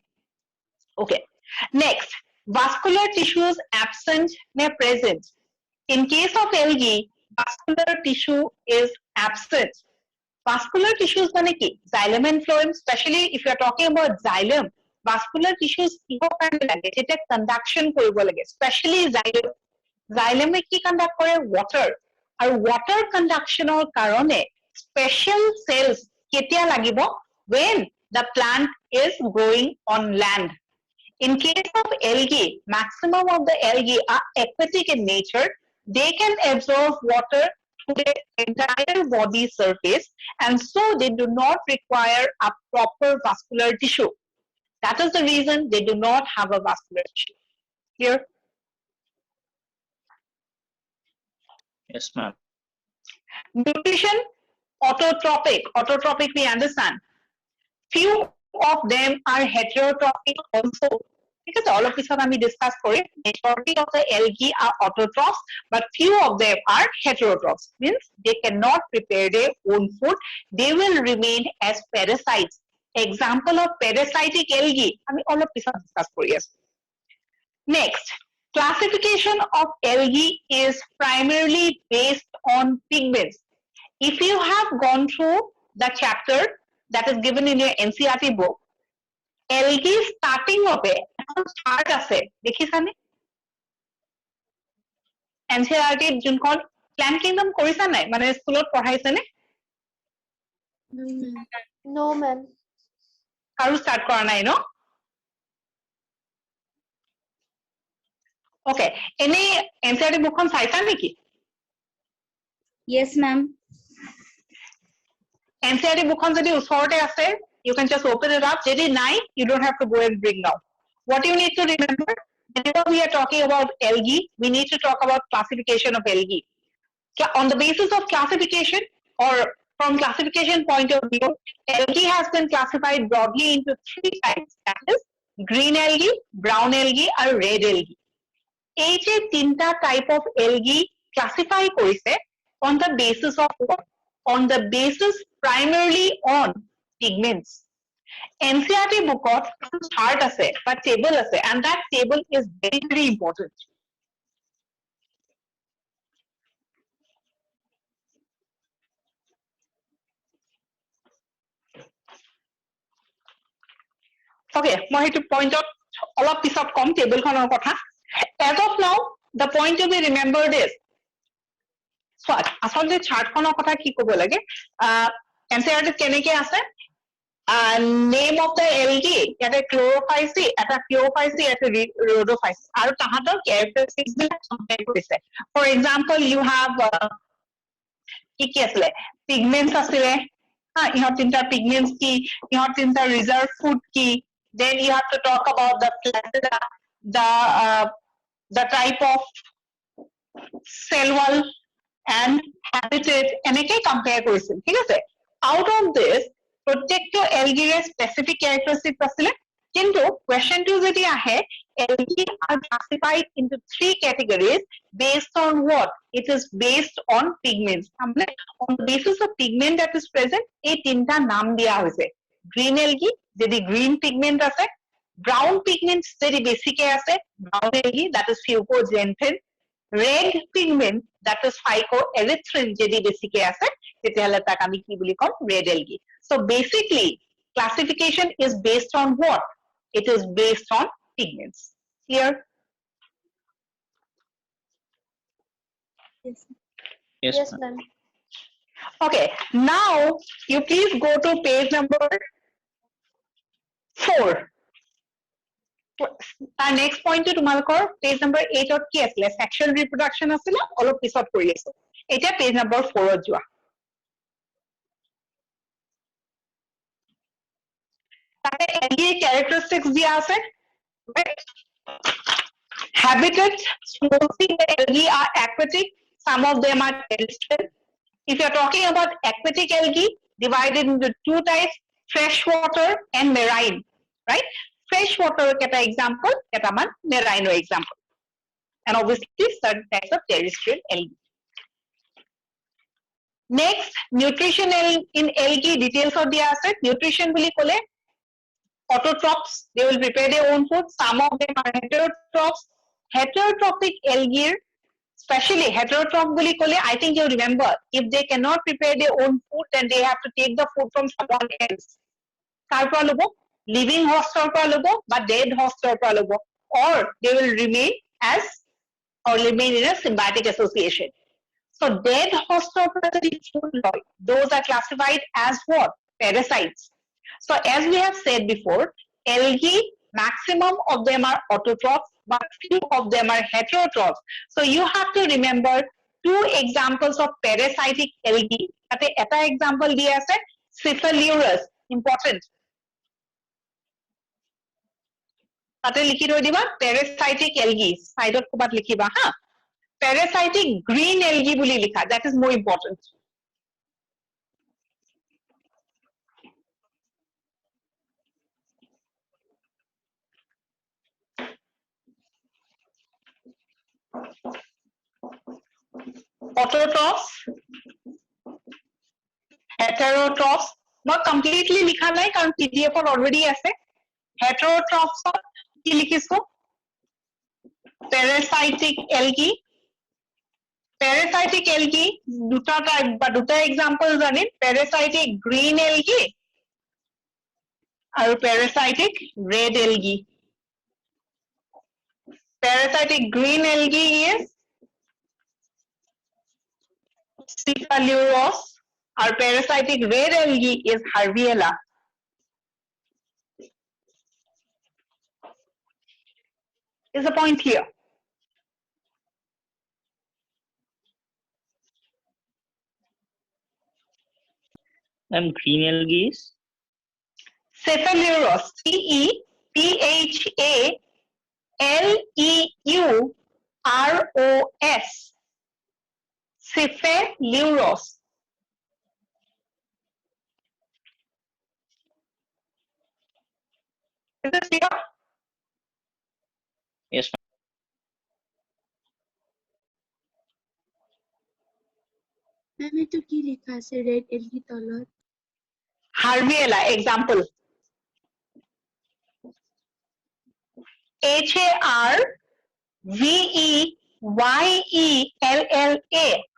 okay next vascular tissues absent or present in case of algae vascular tissue is absent vascular tissues মানে কি xylem and phloem especially if you are talking about xylem vascular tissues কিহৰ কাৰণে লাগে যেটা conduction কৰিব লাগে especially xylem কি conduct কৰে water আৰু water conductionৰ কাৰণে special cells কেতিয়া লাগিব when the plant is growing on land in case of algae maximum of the algae are aquatic in nature they can absorb water to the entire body surface and so they do not require a proper vascular tissue that is the reason they do not have a vascular tissue clear Yes, ma'am. nutrition autotrophic we understand few of them are heterotrophic also because all of this we discussed for it majority of the algae are autotrophs but few of them are heterotrophs means they cannot prepare their own food they will remain as parasites example of parasitic algae all of this discuss for yes next classification of algae is primarily based on pigments if you have gone through the chapter that is given in your NCERT book algae starting of a chart আছে দেখিছানে NCERT যোনখন plant kingdom কৰিছা নাই মানে স্কুলত পঢ়াইছে নে No, ma'am. No, ma'am. কাৰো start কৰা নাই ন okay এনে NCERT bookখন চাইছা নেকি Yes, ma'am. NCERT bookখন যদি ওচৰতে আছে you can just open it up যদি নাই you don't have to go and bring now what you need to remember whenever we are talking about algae we need to talk about classification of algae on the basis of classification or from classification point of view algae has been classified broadly into three types that is green algae brown algae and red algae এই যে তিনটা type of algae classify কৰিছে on the basis of what on the basis primarily on pigments NCERT bookot chart আছে but table আছে and that table is very very important okay মই হেতু পইণ্টত অলপ পিছত কম টেবল খনৰ কথা as of now the point to be remembered is so আচলতে চাৰ্ট খনৰ কথা কি ক'ব লাগে NCERT কেনেকে আছে name of the algae এটা chlorophyce এটা chlorophyce এটা rhodophyce আৰু তাহাঁতৰ characteristics বিলাক compare কৰিছে for example you have কি আছিলে pigments আছিলে ইহঁত তিনটা pigments কি ইহঁত তিনটা reserve food কি then you have to talk about the placenta the type of cell wall and habitat এনেকে compare কৰিছিল ঠিক আছে out of this প্ৰত্যেকটো algae specific characteristics আছিলে কিন্তু question টো যদি আহে algae are classified into 3 categories based on what it is based on pigments মানে on the basis of pigment that is present এই তিনটা নাম দিয়া হৈছে green algae যদি green pigment আছে brown pigment যদি বেছিকে আছে brown algae that is fucoxanthin red pigment that is phycoerythrin যদি বেছিকে আছে তেতিয়াহলে তাক আমি কি বুলি কম red algae so basically classification is based on what it is based on pigments clear Yes. Yes, Yes, ma'am. ma'am. okay now you please go to page number 4 তাৰ next point to তোমালোকৰ page number 8 ত কি আছিল sexual reproduction আছিল অলপ পিছত কৰি আছো এটা page number 4 ত যোৱা তাতে algae characteristics দিয়া আছে habitat mostly the algae are aquatic some of them are terrestrial if you are talking about aquatic algae divided into two types freshwater and marine right freshwater keta example ketaman marine example and obviously certain types of terrestrial algae next nutrition in algae details of dia ase nutrition boli kole autotrophs they will prepare their own food some of them are heterotrophic algae especially heterotroph boli kole I think you remember if they cannot prepare their own food then they have to take the food from someone else kar pora lobo living host or pora lobo ba dead host or pora lobo or they will remain as or remain in a symbiotic association so dead host or pora food those are classified as what parasites so as we have said before algae maximum of them are autotrophs but few of them are heterotrophs so you have to remember two examples of parasitic algae ate eta example dia ase Cephalourus important ate likhi roi diba parasitic algae side ot kobat likhiba ha parasitic green algae boli likha that is more important autotrophs heterotrophs মই completely লিখা নাই কাৰণ pdf ত already আছে heterotrophs কি লিখিছো parasitic algae দুটা type বা দুটা example জানিম parasitic green algae আৰু parasitic red algae parasitic green algae is Cephalourus our parasitic red algae is Harviella is the point clear Ma'am, green algae is Cephalourus Cephaleurus Cephalourus is this clear yes, ma'am. Ma'am, eto ki likha ase red algae tolat? Harviella example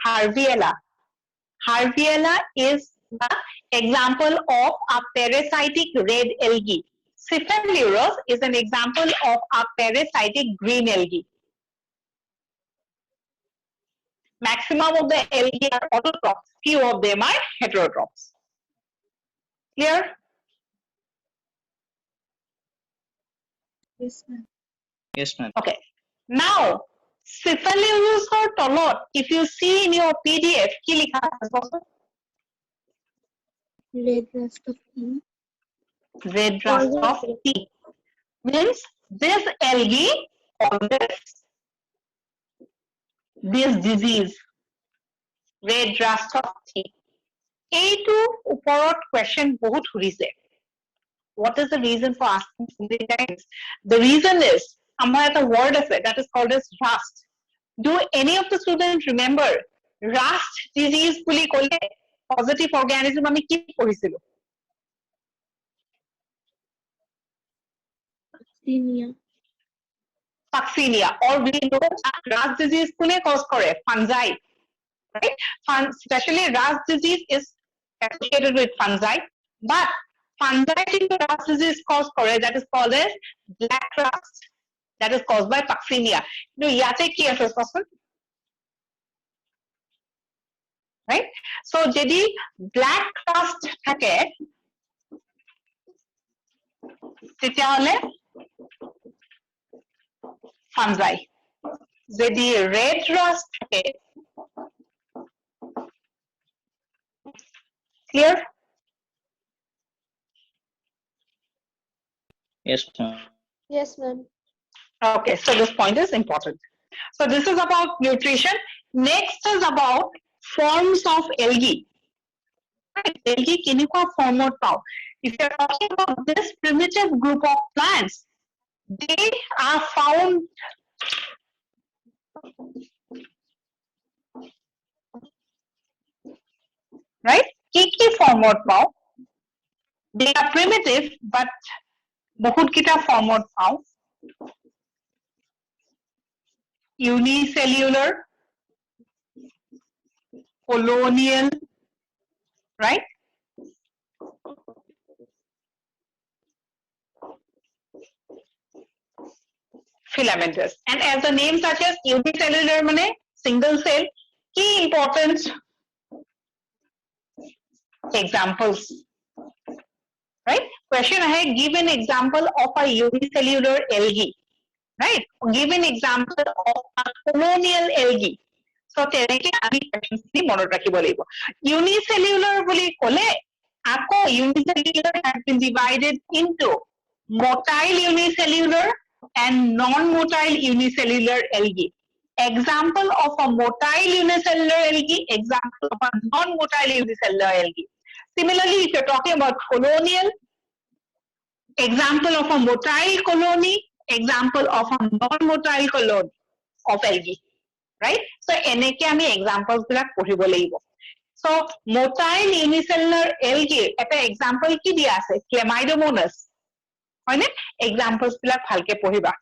Harviella Harviella is the example of a parasitic red algae Cephalourus is an example of a parasitic green algae maximum of the algae are autotrophs few of them are heterotrophs Clear? Yes, ma'am. Yes, ma'am. Okay. Now, cephalosaurus or tolot, if you see in your PDF, কি লিখা আছে? Red rust of tea. Red rust of tea. Means this algae causes this disease. Red rust of tea. এইটো ওপৰত question বহুত সুধিছে. What is the reason for asking so many times? The reason is, আমাৰ এটা word আছে that is called as rust. Do any of the students remember rust disease বুলি ক'লে positive organism আমি কি পঢ়িছিলো? Senior. Vaccinia, or we know that rust disease kune cause kore? Fungi, right? Especially rust disease is associated with fungi, but fungi into rust disease cause kore, that is called as black rust, that is caused by Vaccinia. No, yate ki ase kosun? Right? So jedi black rust thake, tetya hole fungi. Jedi red rust thake, clear? Yes, ma'am. Yes, ma'am. Okay, so this point is important. So this is about nutrition. Next is about forms of algae. Right? Algae kenikwa form of pao. If you're talking about this primitive group of plants, they are found right? Kiki form of pao. They are primitive, but bahut kita form of pao. Unicellular, colonial, right? Filamentous. And as the name suggests, unicellular mane single cell. Key important examples. Right? Question ahead, give an example of a unicellular algae. Right? Give an example of a colonial algae. So তেনেকে আমি questions খিনি মনত ৰাখিব লাগিব. Unicellular বুলি ক'লে আকৌ unicellular has been divided into motile unicellular and non-motile unicellular algae. Example of a motile unicellular algae, example of a non-motile unicellular algae. Similarly, if you're talking about colonial, example of a motile colony, example of a non-motile colony of algae. Right? So, eneke ami examples bilak পঢ়িব লাগিব. So, motile unicellular algae, eta example ki dia ase? Chlamydomonas. Hoine? Examples bilak bhalke পঢ়িবা.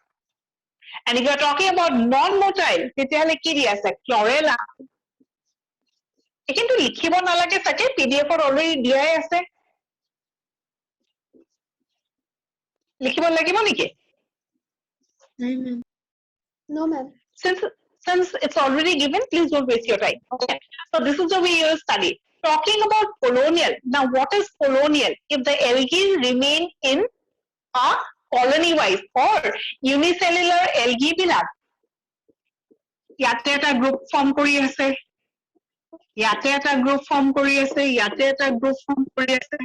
And if you are talking about non-motile, তেতিয়াহলে কি দিয়া আছে? Chlorella. কিন্তু লিখিব নালাগে চাগে, PDF ত already দিয়াই আছে. লিখিব লাগিব নেকি? No, ma'am. No, ma'am. Since it's already given, please don't waste your time. Okay. So this is the way you study. Talking about colonial. Now, what is colonial? If the algae remain in a colony-wise or unicellular algae bilak. Yate eta group form kori ase. Yate eta group form kori ase. Yate eta group form kori ase.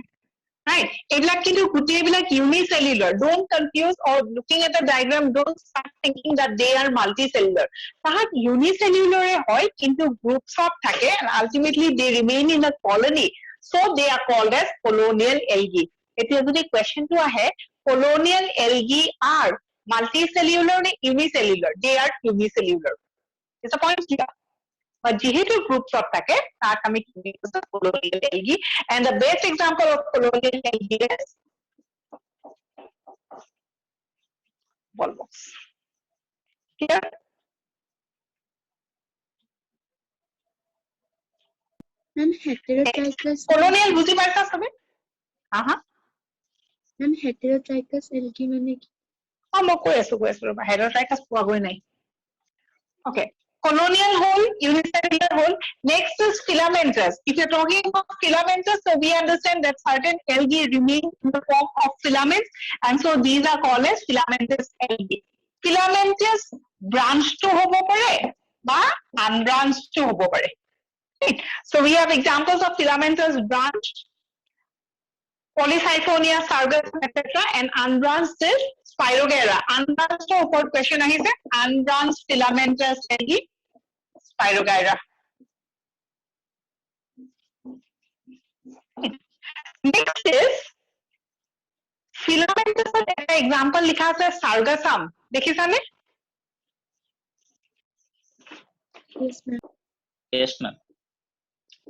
Right? Ebilak kintu guti ebilak unicellular. Don't confuse, or looking at the diagram, don't start thinking that they are multicellular. Tahat unicellular hoy kintu groups of thake, and ultimately they remain in a colony. So they are called as colonial algae. It is the question to ahe, colonial algae are multicellular or unicellular? They are unicellular. Is the point clear? But যেহেতু groups of থাকে তাক আমি কি বলবো? Colonial algae. And the best example of colonial algae is bulbous. Clear? Ma'am, heterotrichous. Colonial বুঝি পাইছা সবে? Ma'am, heterotrichous algae মানে কি? মই কৈ আছো ৰবা, heterotrichous পোৱাগৈ নাই. Okay. colonial hole, unicellular hole. Next is filamentous. If you're talking about filamentous, so we understand that certain algae remain in the form of filaments, and so these are called as filamentous algae. Filamentous branch to hobo pare, ba unbranched to hobo pare. Right? So we have examples of filamentous branch, Polysyphonia, Sargassum, etc. and unbranched is Spirogera. Unbranched upor question ahise, unbranched filamentous algae, Spirogera. Next is filamentous example likha ase Sargassum. Dekhisane? Yes, ma'am. Yes, ma'am.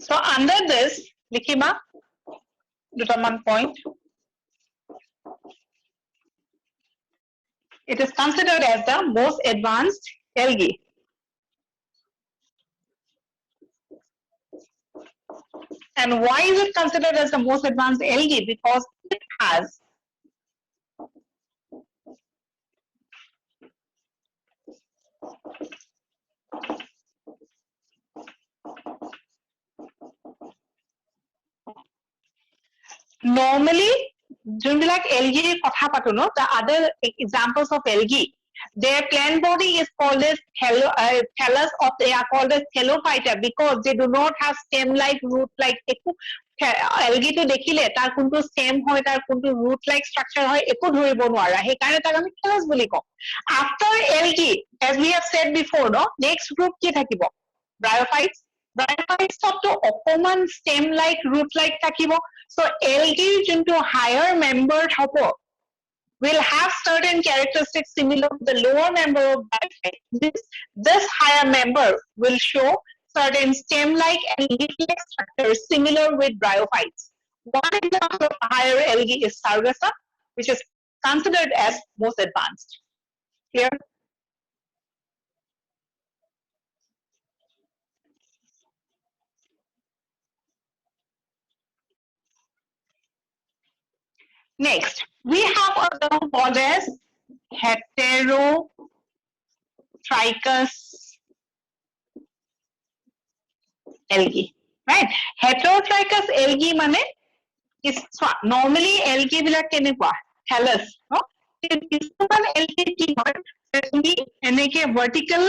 So under this, likhiba dutaman point. It is considered as the most advanced algae. And why is it considered as the most advanced algae? Because it has normally যোনবিলাক algae কথা পাতো no, the other examples of algae, their plant body is called as thallus, or they are called as thallophyta because they do not have stem like root like একো algae to দেখিলে তাৰ কোনটো stem হয় তাৰ কোনটো root like structure হয় একো ধৰিব নোৱাৰা সেই কাৰণে তাক আমি thallus বুলি কওঁ. After algae, as we have said before no, next group কি থাকিব? Bryophytes. Bryophytes to অকমান stem like root like থাকিব. So algae into higher member hopo will have certain characteristics similar to the lower member of bryophytes. This higher member will show certain stem-like and leaf-like structures similar with bryophytes. One example of higher algae is Sargassum, which is considered as most advanced. Clear? Next, we have a term called as heterotrichous algae, right? Heterotrichous algae mane is normally algae bilak kenekwa thallus no, কিছুমান algae কি হয় তুমি এনেকে vertical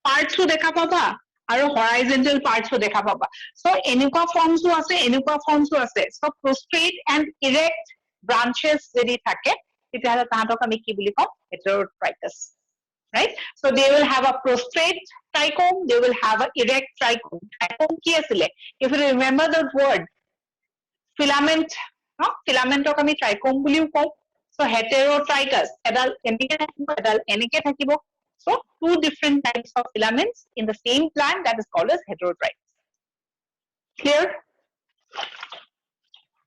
parts ও দেখা পাবা আৰু horizontal parts ও দেখা পাবা. So এনেকুৱা forms ও আছে, এনেকুৱা forms ও আছে. So prostrate and erect branches যদি থাকে তেতিয়াহলে তাহাঁতক আমি কি বুলি কওঁ? Heterotrichous, right? So they will have a prostrate trichome, they will have an erect trichome. Trichome কি আছিলে? If you remember the word filament, no? Filamentক আমি trichome বুলিও কওঁ. So heterotrichous, এডাল এনেকে থাকিব, এডাল এনেকে থাকিব. So two different types of filaments in the same plant, that is called as heterotrichous. Clear?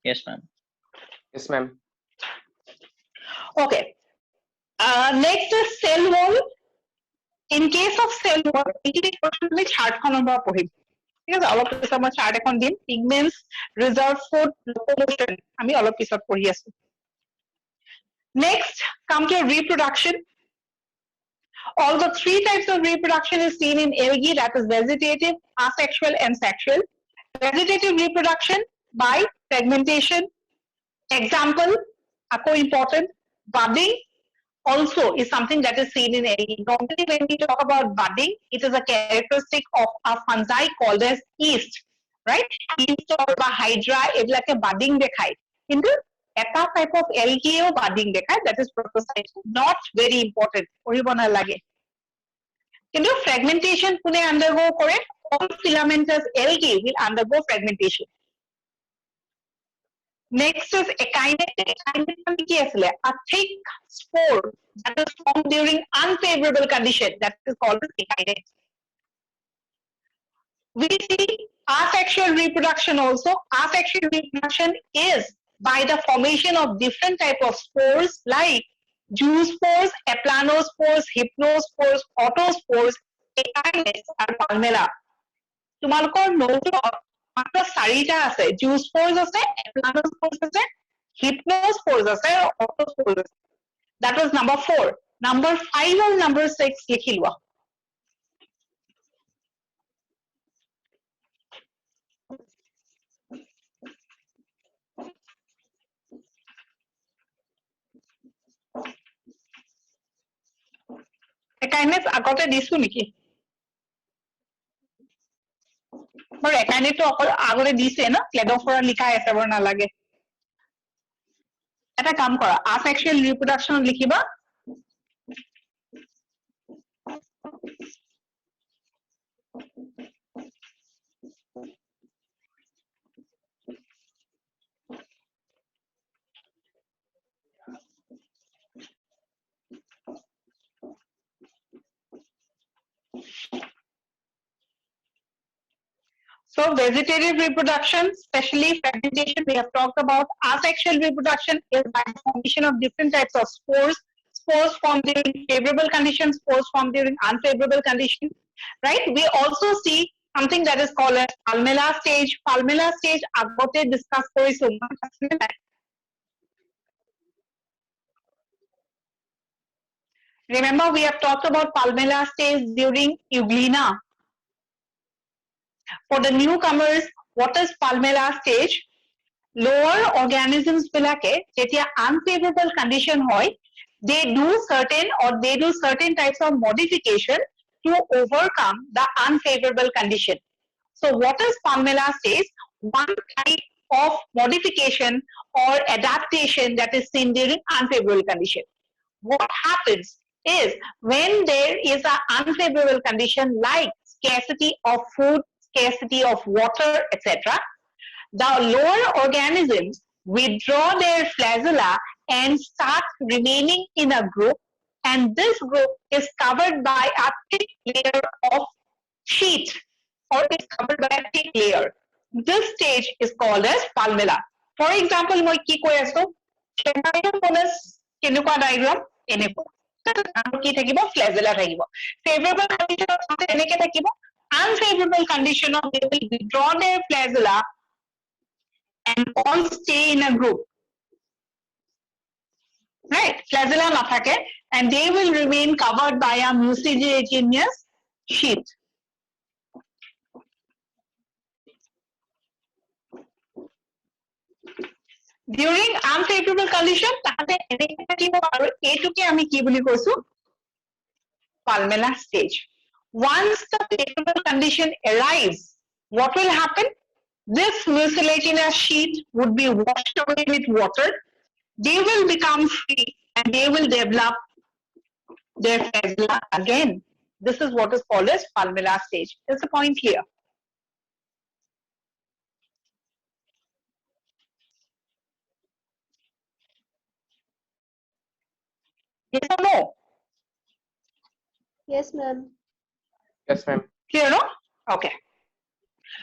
Yes, ma'am. Yes, ma'am. Okay. Next is cell wall. In case of cell wall, এইখিনি question আমি chart খনৰ পৰা পঢ়িম. ঠিক আছে, অলপ পিছত মই chart এখন দিম. Pigments, reserve food, locomotion. আমি অলপ পিছত পঢ়ি আছো. Next, come to reproduction. All the three types of reproduction is seen in algae, that is vegetative, asexual, and sexual. Vegetative reproduction by fragmentation. Example, ako important, budding also is something that is seen in algae. Normally, when we talk about budding, it is a characteristic of a fungi called as yeast, right? Yeast or hydra, এগুলাকে budding দেখায়. কিন্তু এটা type of algae O budding দেখায়, that is protostite. Not very important. পঢ়িব নালাগে. কিন্তু fragmentation কোনে undergo কৰে? All filamentous algae will undergo fragmentation. Next is echinates. Echinates মানে কি আছিলে? A thick spore that is formed during unfavorable condition, that is called as echinates. We see asexual reproduction also. Asexual reproduction is by the formation of different type of spores like zoospores, aplanospores, hypnospores, autospores, echinates, and palmella. তোমালোকৰ নোটত মাত্ৰ 4টা আছে. Zoospores আছে, aplanospores আছে, hypnospores আছে, autospores আছে. That was number 4. Number 5 and number 6 লিখি লোৱা. একাইনেছ আগতে দিছো নেকি বাৰু একাইনেটো অকল আগতে দিছে ন ক্লেডোফোৰা লিখাই আছে বৰ নালাগে এটা কাম কৰা asexual reproduction লিখিবা So vegetative reproduction, especially fragmentation, we have talked about. Asexual reproduction is by the formation of different types of spores. Spores formed during favorable conditions, spores formed during unfavorable conditions, right? We also see something that is called as palmella stage. Palmella stage, agote discuss korisu. Remember, we have talked about palmella stage during euglena. For the newcomers, what is palmella stage? Lower organisms bilake, jetia unfavorable condition hoy, they do certain types of modification to overcome the unfavorable condition. So what is palmella stage? One type of modification or adaptation that is seen during unfavorable condition. What happens is when there is an unfavorable condition like scarcity of food, scarcity of water, etc., the lower organisms withdraw their flagella and start remaining in a group, and this group is covered by a thick layer of sheet or is covered by a thick layer. This stage is called as palmella. For example, moi ki koi aso Trichomonas kenukwa diagram eneko ki thakibo flagella thakibo favorable condition of eneke thakibo unfavorable condition of they will withdraw their flagella and all stay in a group, right? Flagella nathake and they will remain covered by a mucilaginous sheath. During unfavorable condition, tahate eneke thakibo aru etuke ami ki boli koisu palmella stage. Once the favorable condition arrives, what will happen? This mucilaginous sheath would be washed away with water. They will become free and they will develop their flagella again. This is what is called as palmella stage. Is the point clear? Yes or no? Yes, ma'am. Yes, ma'am. Clear, no? Okay.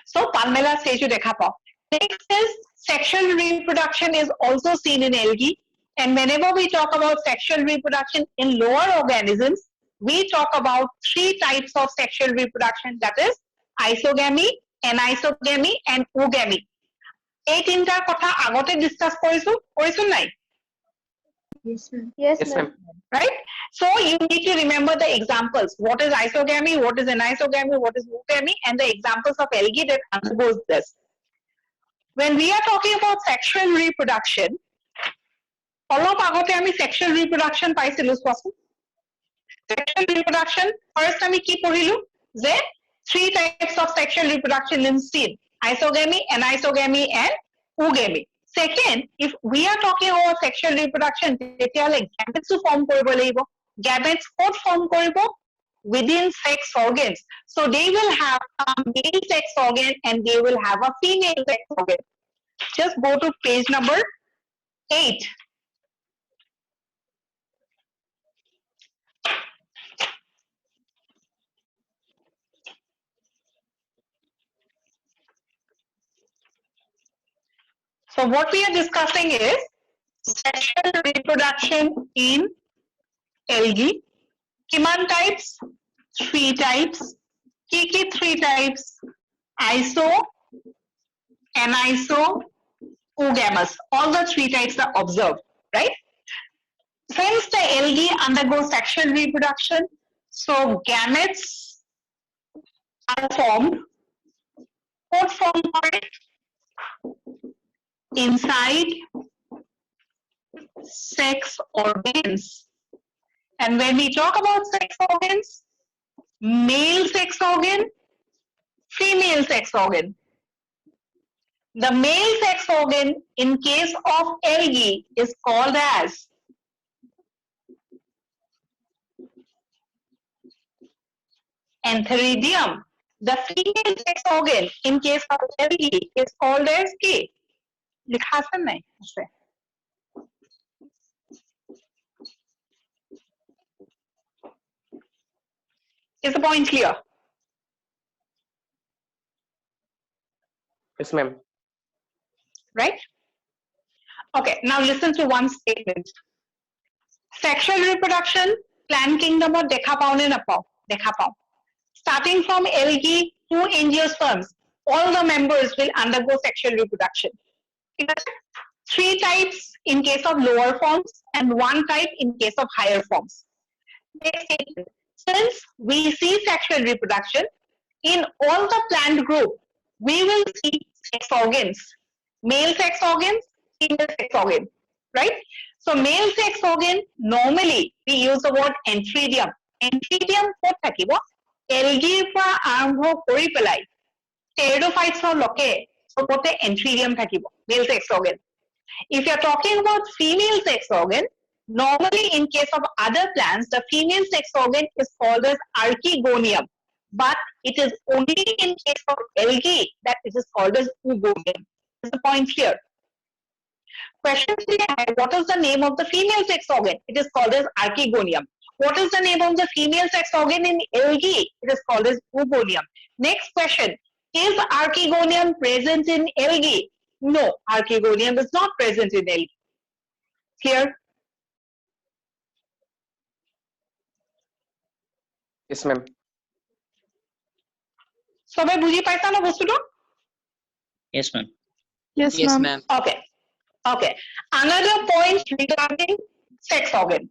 So palmella stage you dekha pao. Next is sexual reproduction is also seen in algae. And whenever we talk about sexual reproduction in lower organisms, we talk about three types of sexual reproduction, that is isogamy, anisogamy, and oogamy. এই তিনটা কথা আগতে discuss কৰিছো নাই Yes, ma'am. Yes, Yes, ma'am. ma'am. right? So you need to remember the examples. What is isogamy, what is anisogamy, what is oogamy, and the examples of algae that undergoes this. When we are talking about sexual reproduction, অলপ আগতে আমি sexual reproduction পাইছিলো চোৱাচোন sexual reproduction first আমি কি পঢ়িলো যে three types of sexual reproduction in seed: isogamy, anisogamy, and oogamy. Second, if we are talking about sexual reproduction, তেতিয়াহলে gametes form কৰিব লাগিব. Gametes ক'ত form কৰিব? Within sex organs. So they will have a male sex organ and they will have a female sex organ. Just go to page number 8. So what we are discussing is sexual reproduction in algae. Kiman types? 3 types. Kiki 3 types? Iso, aniso, oogamous. All the 3 types are observed, right? Since the algae undergo sexual reproduction, so gametes are formed. What form are it? Inside sex organs. And when we talk about sex organs, male sex organ, female sex organ. The male sex organ in case of algae is called as antheridium. The female sex organ in case of algae is called as কি? লিখা আছে নাই? আছে। Is the point clear? Yes, ma'am. Right? Okay, now listen to one statement. Sexual reproduction, plant kingdom or দেখা পাও নে নাপাও? দেখা পাও. Starting from algae to angiosperms, all the members will undergo sexual reproduction. Three types in case of lower forms and one type in case of higher forms. Next statement. Since we see sexual reproduction, in all the plant group, we will see sex organs. Male sex organs, female sex organ, right? So male sex organ, normally we use the word antheridium. Antheridium ক'ত থাকিব? Algae পৰা আৰম্ভ কৰি পেলাই pteridophytes লকে সবতে antheridium থাকিব, male sex organ. If you are talking about female sex organ, normally in case of other plants, the female sex organ is called as archegonium. But it is only in case of algae that it is called as oogonium. Is the point clear? Question 3, what is the name of the female sex organ? It is called as archegonium. What is the name of the female sex organ in algae? It is called as oogonium. Next question, is archegonium present in algae? No, archegonium is not present in algae. Clear? Yes, ma'am. সবাই বুঝি পাইছা না বস্তুটো? Yes, ma'am. Yes, ma'am. Okay. Okay. Another point regarding sex organ.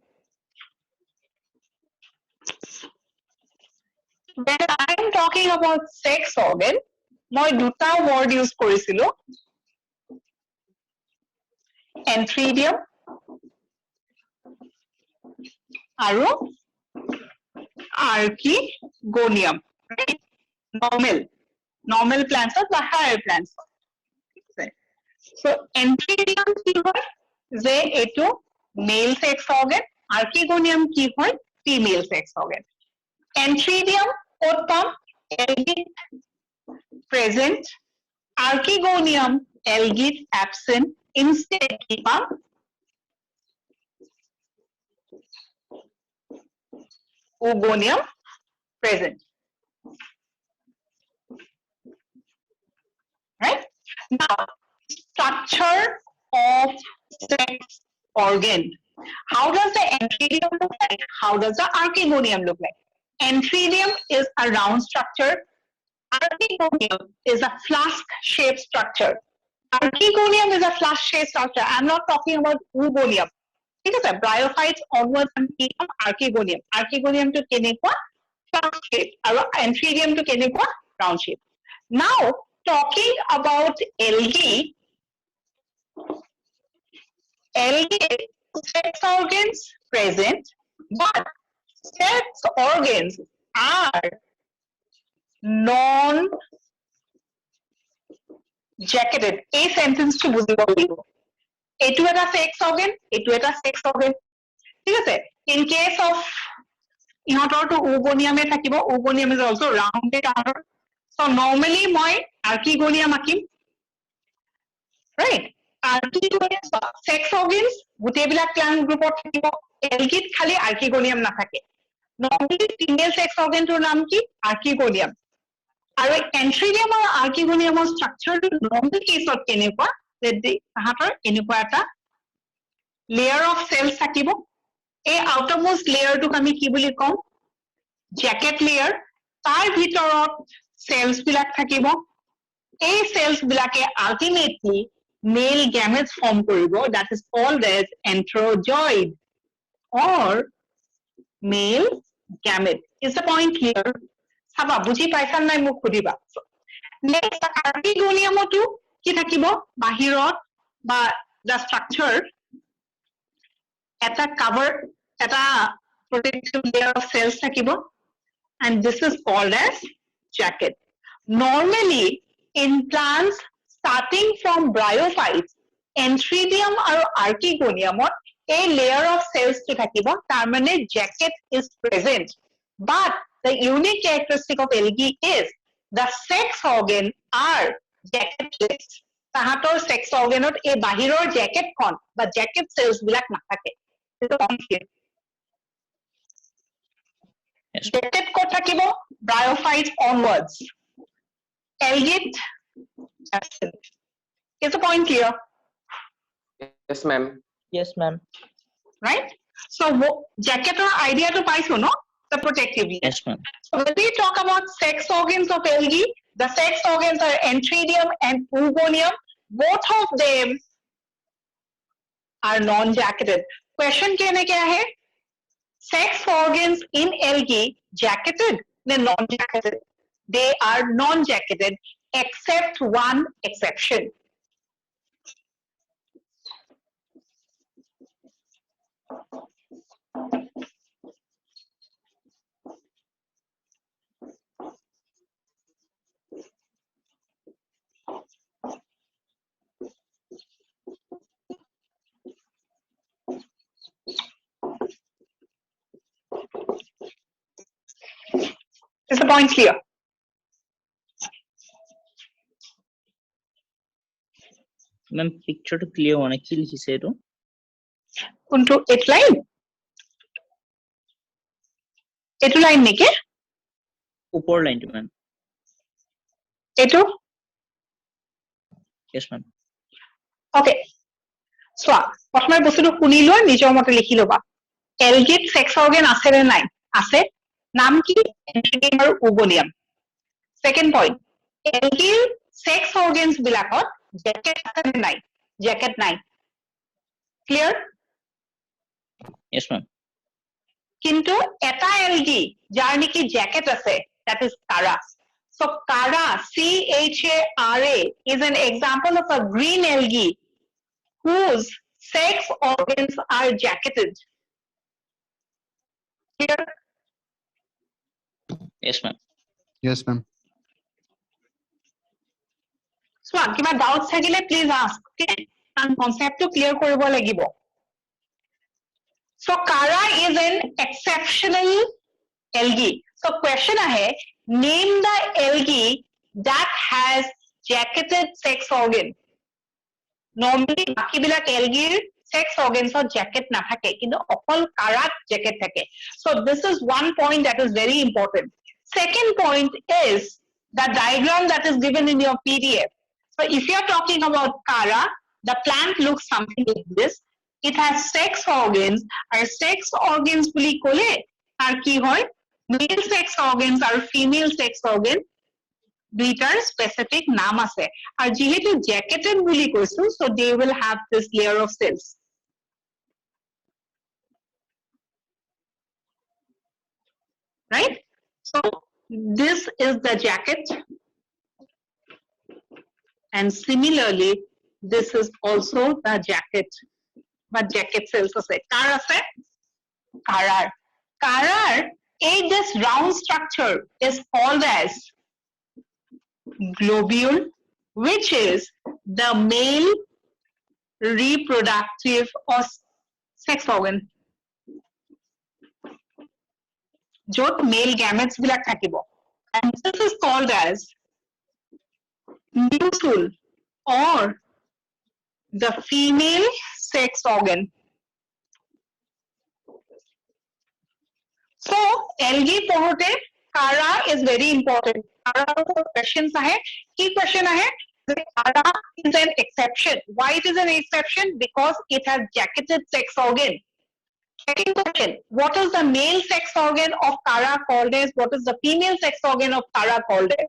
When I am talking about sex organ, মই দুটা word use কৰিছিলো. Antheridium আৰু archegonium. Right? Normal plants or the higher plants. So antheridium কি হয়? যে এটো male sex organ, archegonium কি হয়? Female sex organ. Antheridium ক'ত পাম? Algae present, archegonium algae absent. Instead কি পাম? Oogonium present. Right? Now, structure of sex organ. How does the antheridium look like? How does the archegonium look like? Antheridium is a round structure. Archegonium is a flask-shaped structure. Archegonium is a flask-shaped structure. I'm not talking about oogonium. ঠিক আছে? Bryophytes onwards and become archegonium. Archegonium to কেনেকুৱা? Flask-shaped. আৰু antheridium to কেনেকুৱা? Round-shaped. Now, talking about algae, sex organs present, but sex organs are non-jacketed. A sentence to বুজিব লাগিব. এটো এটা sex organ, এটো এটা sex organ. ঠিক আছে? In case of ইহঁতৰটো oogonium থাকিব. Oogonium is also rounded outer. So normally মই archegonium আঁকিম. Right? Archegonium sex organs গোটেইবিলাক plant groupত থাকিব. Algae খালি archegonium নাথাকে. Normally female sex organ টোৰ নাম কি? Archegonium. আৰু antheridium আৰু archegonium structure টো normal case ত কেনেকুৱা? যে তাহাঁতৰ এনেকুৱা এটা layer of cells থাকিব. এই outermost layer টোক আমি কি বুলি কম? Jacket layer. তাৰ ভিতৰত cells বিলাক থাকিব. এই cells বিলাকে ultimately male gametes form কৰিব. That is called as anthrozoid or male gamete. Is the point clear? চাবা বুজি পাইছা নাই মোক সুধিবা. Next, archegonium টো কি থাকিব? বাহিৰত বা the structure এটা cover এটা protective layer of cells thakibo, and this is called as jacket. Normally, in plants starting from bryophytes, Anthridium or Archegonium, a layer of cells to thakibo, permanent jacket is present. But the unique characteristic of algae is the sex organ are jacketless. Tahator sex organot a bahiror jacket con, but jacket cells bilak nathake. This is point here. Yes. Jacket ko thakibo, bryophytes onwards. Algate absent. Is the point clear? Yes, ma'am. Yes, ma'am. Right? So jacket or idea to paiso, no? The protective layer. Yes, ma'am. So when we talk about sex organs of algae, the sex organs are Anthridium and Oogonium. Both of them are non-jacketed. Question kya hai? Sex organs in algae jacketed or non-jacketed? They are non-jacketed except one exception. Is the point clear? Ma'am, picture to clear one actually he said. Unto it line? It line niki? Upper line to ma'am. Etu? Yes, ma'am. Okay. So, প্ৰথমে বস্তুটো শুনি লোৱা নিজৰ মতে লিখি লবা এলগিত sex organ আছে নে নাই আছে নাম কি এন্ট্ৰিডিয়াম আৰু ওগোনিয়াম সেকেন্ড পইণ্ট এলগিৰ সেক্স অৰ্গেনছ বিলাকত জেকেট আছে নে নাই জেকেট নাই ক্লিয়াৰ Yes, ma'am. কিন্তু এটা এলগি যাৰ নেকি জেকেট আছে that is কাৰা so কাৰা CHARA is an example of a green algae whose sex organs are jacketed. Clear? Yes, ma'am. Yes, ma'am. So, কিবা doubts থাকিলে please ask. Okay? And concept to clear কৰিব লাগিব. So, Kara is an exceptional algae. So, question ahe, name the algae that has jacketed sex organ. Normally, বাকি বিলাক algae sex organs or jacket nathake, কিন্তু অকল কাৰাত jacket থাকে. So this is one point that is very important. Second point is the diagram that is given in your PDF. So if you are talking about Kara, the plant looks something like this. It has sex organs. Our sex organs বুলি ক'লে আর কি হয়? Male sex organs আর female sex organ দুইটাৰ specific নাম আছে আৰু যেহেতু jacketed বুলি কৈছো so they will have this layer of cells right so this is the jacket and similarly this is also the jacket but jacket cells আছে কাৰ আছে কাৰাৰ this round structure is called as globule, which is the male reproductive or sex organ. Jot male gametes bilak thakibo. And this is called as nucleus or the female sex organ. So, algae pohote Kara is very important. Kara questions ahe. Key question ahe. Kara is an exception. Why it is an exception? Because it has jacketed sex organ. Second question. What is the male sex organ of Kara called as? What is the female sex organ of Kara called as?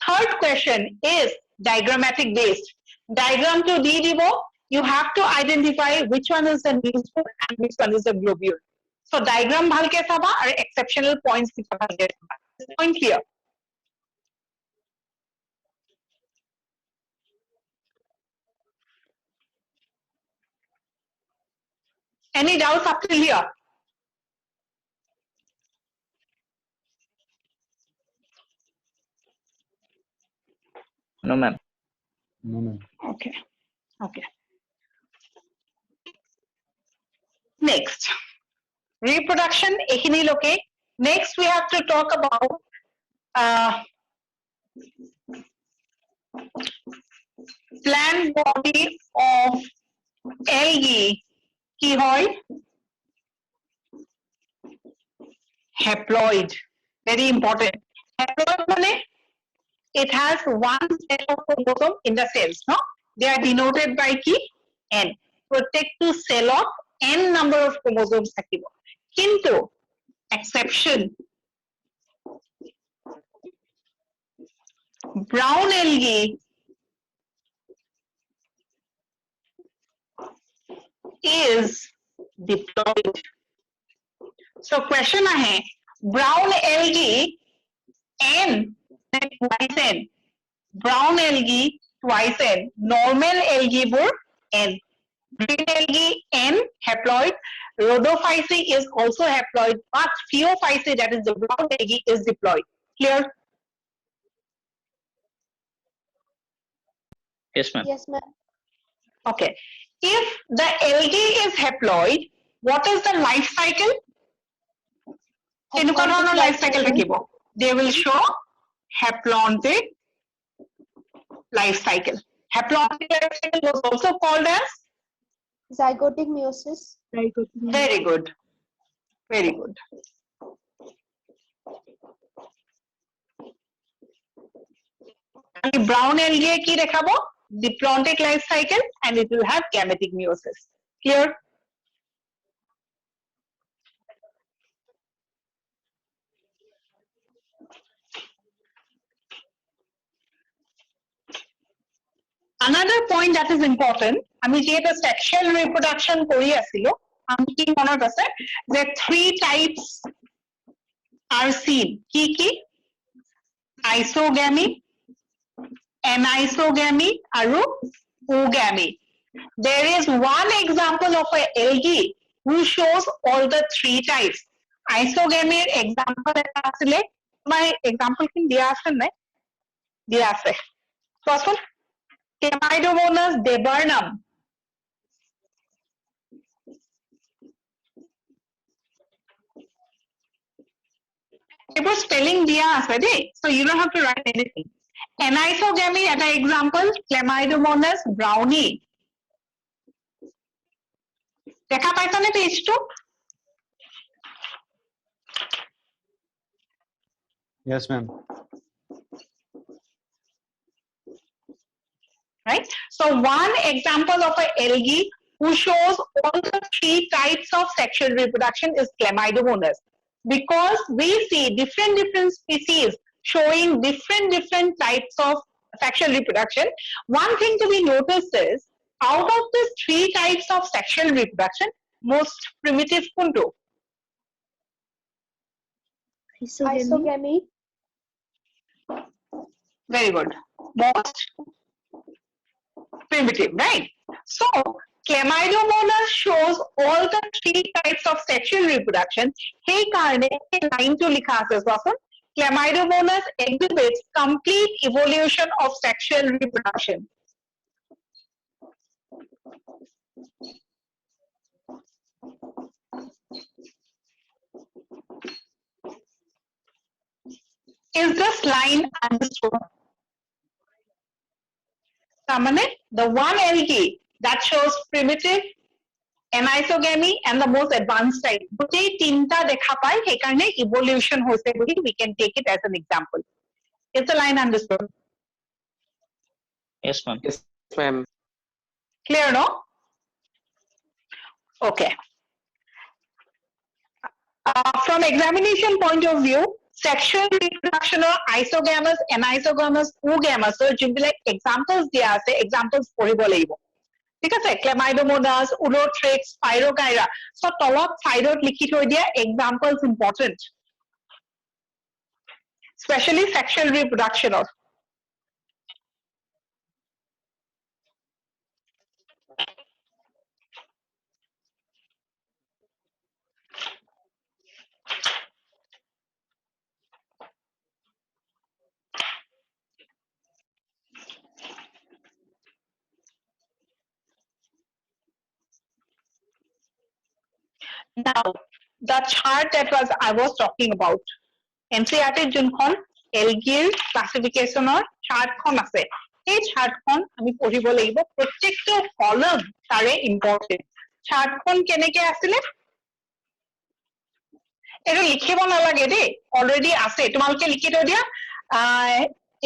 Third question is diagrammatic based. Diagram to dibo. You have to identify which one is the nucleus and which one is the globule. So diagram bhalke saba or exceptional points bhalke saba. Is the point clear? Any doubts up till here? No, ma'am. No, ma'am. Okay. Okay. Next, reproduction. Okay. Next, we have to talk about plant body of algae. কি হয়? Haploid. Very important. Haploid মানে it has one set of chromosome in the cells, no? They are denoted by কি? N. প্রত্যেকটো cellত n number of chromosomes থাকিব। কিন্তু exception, brown algae is diploid. So question ahe, brown algae n twice n, brown algae twice n, normal algae bur n, green algae n, haploid, rhodophyceae is also haploid, but phaeophyceae, that is the brown algae, is diploid. Clear? Yes, ma'am. Yes, ma'am. Okay. If the algae is haploid, what is the life cycle? কেনেকুৱা ধৰণৰ life cycle থাকিব? They will show haplontic life cycle. Haplontic life cycle was also called as? Zygotic meiosis. Very good. Very good. And brown algae কি দেখাব? Diplomatic life cycle, and it will have gametic meiosis. Clear? Another point that is important, আমি যেটা sexual reproduction কৰি আছিলো, আমি কি মনত আছে যে 3 types are seen. কি? Isogamy, anisogamy, আৰু oogamy. There is one example of a algae who shows all the 3 types. Isogamy example এটা আছিলে, my example খিনি দিয়া আছে নাই? দিয়া আছে। কোৱাচোন। Chlamydomonas deburnum. এইবোৰ spelling দিয়া আছে দেই, so you don't have to write anything. Anisogamy এটা example, Chlamydomonas brownie. দেখা পাইছানে পেজটো? Yes, ma'am. Right? So one example of an algae who shows all the 3 types of sexual reproduction is Chlamydomonas. Because we see different species showing different types of sexual reproduction, one thing to be noticed is, out of these 3 types of sexual reproduction, most primitive kuntu? Isogamy. Very good. Most primitive, right? So, Chlamydomonas shows all the 3 types of sexual reproduction. Hey karne line to likha ase koson. Chlamydomonas exhibits complete evolution of sexual reproduction. Is this line understood? The one algae that shows primitive, anisogamy, and the most advanced type. গোটেই তিনটা দেখা পাই, সেইকাৰণে evolution হৈছে বুলি we can take it as an example. Is the line understood? Yes, ma'am. Yes, ma'am. Clear, no? Okay. From examination point of view, sexual reproduction or isogamous, anisogamous, oogamous, so যোনবিলাক examples দিয়া আছে, examples পঢ়িব লাগিব। ঠিক আছে? Chlamydomonas, Ulothrax, Pyrrhogyra. So তলত side-ত লিখি থৈ দিয়া examples important. Especially sexual reproduction of. Now, the chart that I was talking about, NCERT যোনখন এলগিৰ ক্লাসিফিকেশনৰ চাৰ্টখন আছে এই চাৰ্টখন আমি পঢ়িব লাগিব প্ৰত্যেকটো কলম তাৰে ইম্পৰ্টেন্ট চাৰ্টখন কেনেকে আছিলে এটো লিখিব নালাগে দেই অলৰেডি আছে তোমালোকে লিখি থৈ দিয়া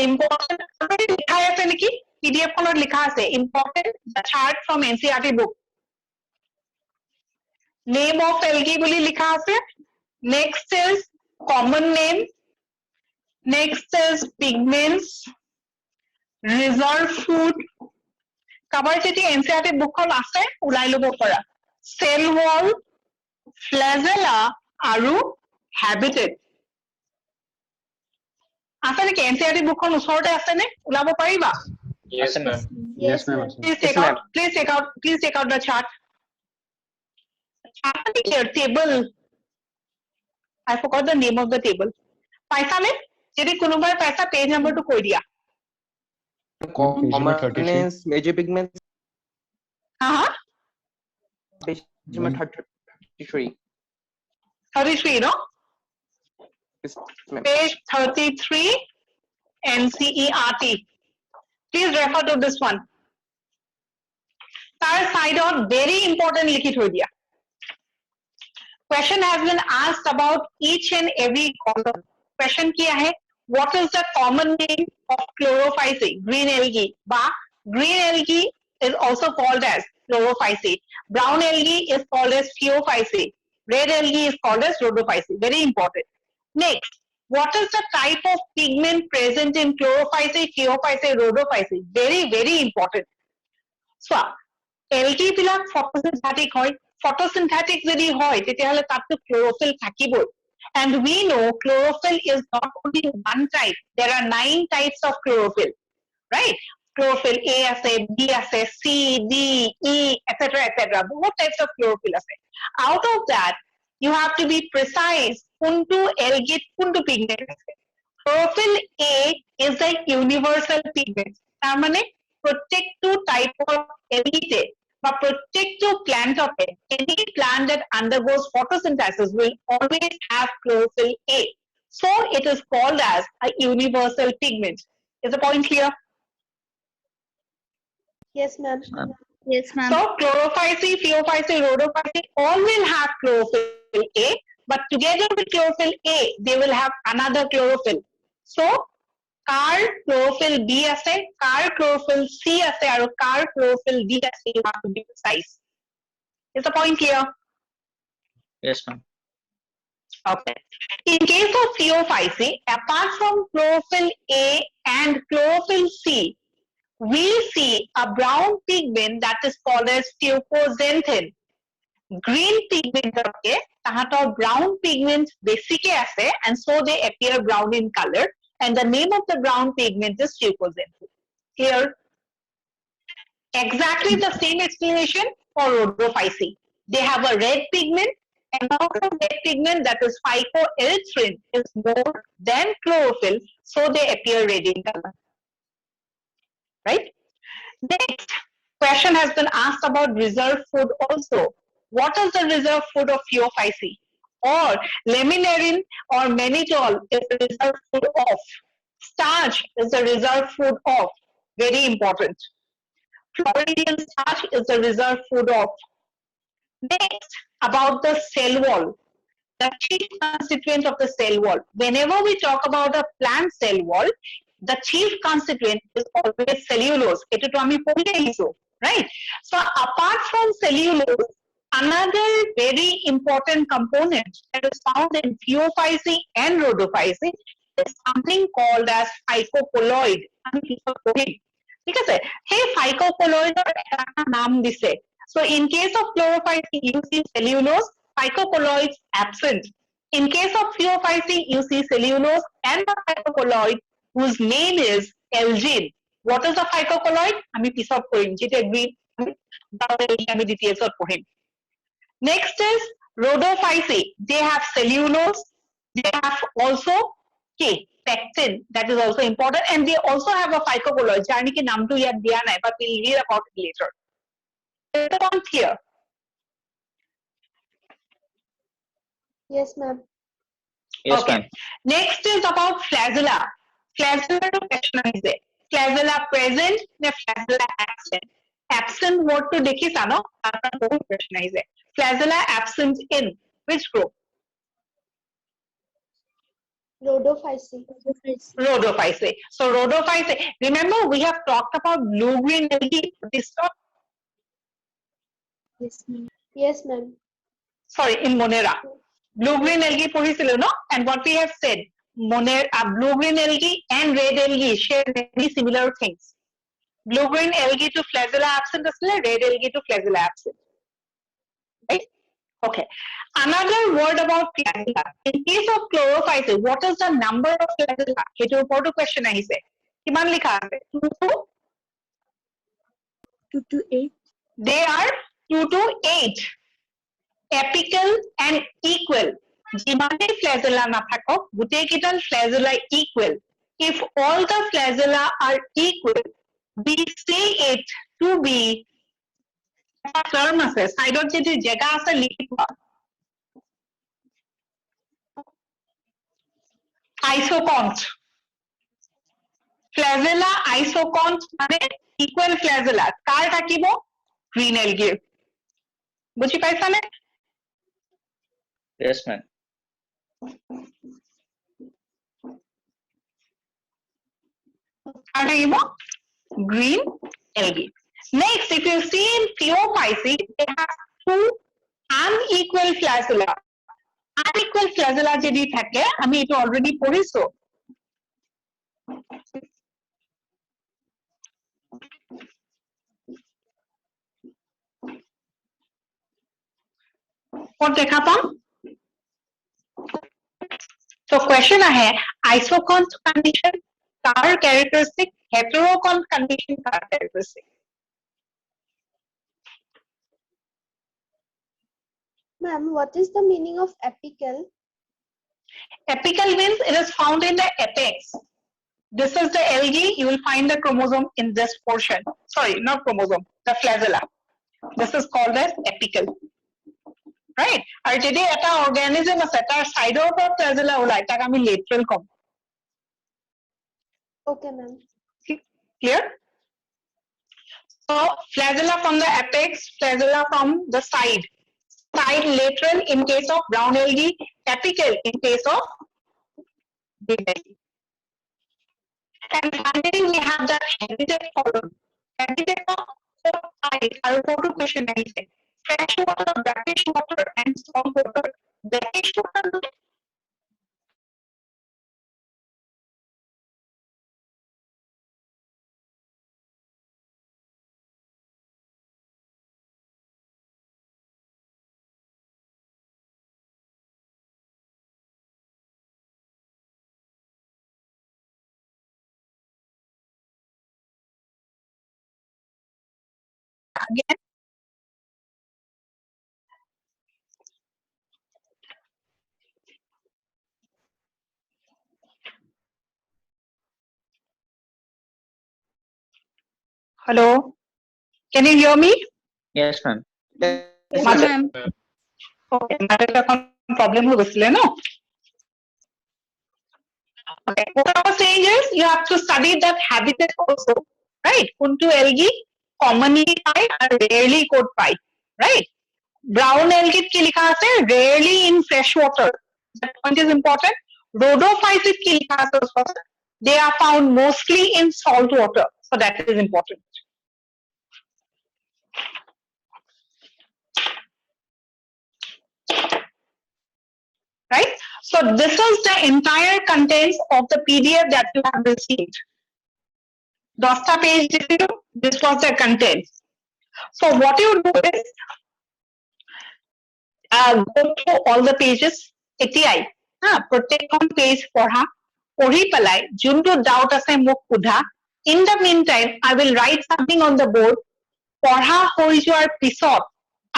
ইম্পৰ্টেন্ট লিখা আছে নেকি পিডিএফ খনত লিখা আছে important the chart from NCERT book name of algae বুলি লিখা আছে next is common name next is pigments reserve food কাবাৰ যদি NCERT বুকখন আছে উলাই লব পৰা cell wall flagella আৰু habitat আছে নেকি NCERT বুকখন ওচৰতে আছে নে উলাব পাৰিবা Yes, ma'am. Yes, ma'am. please take out the chart here table I forgot the name of the table paisa ne যদি কোনোবাই পাইছা page number to কৈ দিয়া Common is major pigments. Page number 33. 33 no Yes, ma'am. page 33 NCERT please refer to this one tar side on very important likhi thoi dia question has been asked about each and every column question kiya hai what is the common name of chlorophyce green algae ba green algae is also called as chlorophyce brown algae is called as phaeophyce red algae is called as rhodophyce very important next what is the type of pigment present in chlorophyce phaeophyce rhodophyce very important so algae bilak photosynthetic hoy photosynthetic jodi hoy tetihale tatto chlorophyll thakiboi and we know chlorophyll is not only one type there are 9 types of chlorophyll right chlorophyll A ase B ase C D E etc both types of chlorophyll ase out of that you have to be precise kuntu algae kuntu pigment ase chlorophyll A is a universal pigment tar mane protektu type of algae বা প্রত্যেকটো প্ল্যান্টতে any plant that undergoes photosynthesis will always have chlorophyll A so it is called as a universal pigment is the point clear Yes, ma'am. Yes, ma'am. so chlorophyce phaeophyce rhodophyce all will have chlorophyll A but together with chlorophyll A they will have another chlorophyll so car chlorophyll B ase car chlorophyll C ase aru car chlorophyll D ase you have to be precise is the point clear Yes, ma'am. okay in case of phaeophyce apart from chlorophyll A and chlorophyll C we see a brown pigment that is called as fucoxanthin green pigment okay tahator brown pigment basically ase and so they appear brown in color and the name of the brown pigment is fucoxanthin here exactly the same explanation for rhodophyce they have a red pigment and also red pigment that is phycoerythrin is more than chlorophyll so they appear red in color right next question has been asked about reserve food also what is the reserve food of phaeophyce or laminarin or mannitol is the reserve food of starch is the reserve food of very important Floridian starch is the reserve food of next about the cell wall the chief constituent of the cell wall whenever we talk about a plant cell wall the chief constituent is always cellulose eto to ami pori ahiso right so apart from cellulose another very important component that is found in phaeophyce and rhodophyce is something called as phycocolloid ami kisor pori ঠিক আছে hey phycocolloid or eta naam dise so in case of chlorophyce you see cellulose phycocolloids absent in case of phaeophyce you see cellulose and the phycocolloid whose name is algin what is the phycocolloid ami pisot porim jeta green ami details ot pohim next is rhodophyce they have cellulose they have also pectin that is also important and they also have a phycocolloid jani ki naam to yat diya nai but we'll read about it later is the point here Yes, ma'am. Yes, Okay. ma'am. Next is about flagella. Flagella to question is it? Flagella present ne flagella absent? Absent word to dekhisa no? Apnar bahut question is it? Flagella absent in which group? Rhodophyceae. Rhodophyceae. So rhodophyceae. Remember we have talked about blue-green algae. This talk, Yes, ma'am. Yes, ma'am. sorry, in Monera. Blue-green algae পঢ়িছিলো no? And what we have said, blue-green algae and red algae share many similar things. Blue-green algae to flagella absent asile, red algae to flagella absent. Right? Okay. Another word about flagella. In case of chlorophyceae, what is the number of flagella? Hetur oporto question ahise. Kiman likha ase? 2 to 2 to 8. they are 2 to 8. Apical and equal. Jimane flagella na thakok, gutei kital flagella equal. If all the flagella are equal, we say it to be a term ase. Side jodi jega ase likhi thua. Isocont. Flagella isocont mane equal flagella. Kar thakibo? Green algae. Buji paisa ne? Yes, ma'am. Kar thakibo? Green algae. Next, if you see in Phaeophyceae, they have two unequal flagella. Unequal flagella যদি থাকে, আমি এটা already পড়িছো. ক'ত দেখা পাম? So question ahe, isocont condition, car characteristic, heterocont condition, car characteristic. Ma'am, what is the meaning of apical? Apical means it is found in the apex. This is the algae, you will find the chromosome in this portion. Sorry, not chromosome, the flagella. This is called as apical. Right? Ar jodi eta organism ase tar side or flagella ulai tak ami lateral kom. Okay, ma'am. Clear? So flagella from the apex, flagella from the side. Side lateral in case of brown algae, apical in case of green algae. And finally we have the habitat column. Habitat of side are photo question anything. Fresh water, brackish water, and salt water. Brackish water. Again, hello, can you hear me? Yes, ma'am. Yes, Mother- ma'am. Okay, problem ho gasile no? Okay. What I was saying is you have to study that habitat also, right? Kuntu algae commonly find and rarely could find, right? Brown algae ki likha ase rarely in fresh water. That point is important. Rhodophyceae ki likha ase usko, they are found mostly in salt water, so that is important. Right? So this is the entire contents of the PDF that you have received. 10 page, this was the content. So what you do is go to all the pages, ATI, protect on page পঢ়া, পঢ়ি পেলাই, যোনটো doubt আছে মোক সোধা. In the meantime, I will write something on the board. পঢ়া হৈ যোৱাৰ পিছত,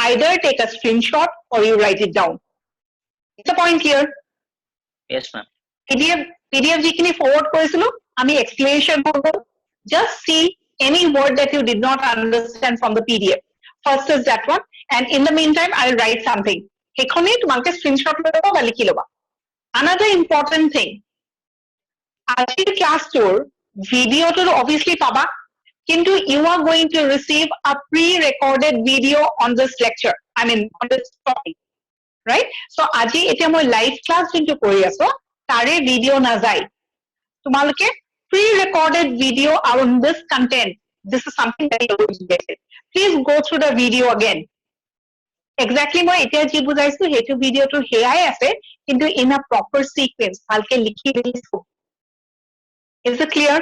either take a screenshot or you write it down. Is the point clear? Yes, ma'am. PDF যিখিনি forward কৰিছিলো, আমি explanation করব. Just see any word that you did not understand from the PDF. First is that one, and in the meantime, I'll write something. সেইখনেই তোমালোকে screenshot লৈ ল'বা বা লিখি ল'বা another important thing আজিৰ ক্লাছটোৰ ভিডিঅ'টো obviously পাবা কিন্তু you are going to receive a pre-recorded video on this lecture I mean on this topic right so আজি এতিয়া মই লাইভ ক্লাছ যোনটো কৰি আছো তাৰে ভিডিঅ' নাযায় তোমালোকে pre-recorded video on this content this is something that you will get it please go through the video again exactly মই এতিয়া যি বুজাইছো হেতু ভিডিঅ'টো হেয়াই আছে কিন্তু in a proper sequence ভালকে লিখি দিছো is it clear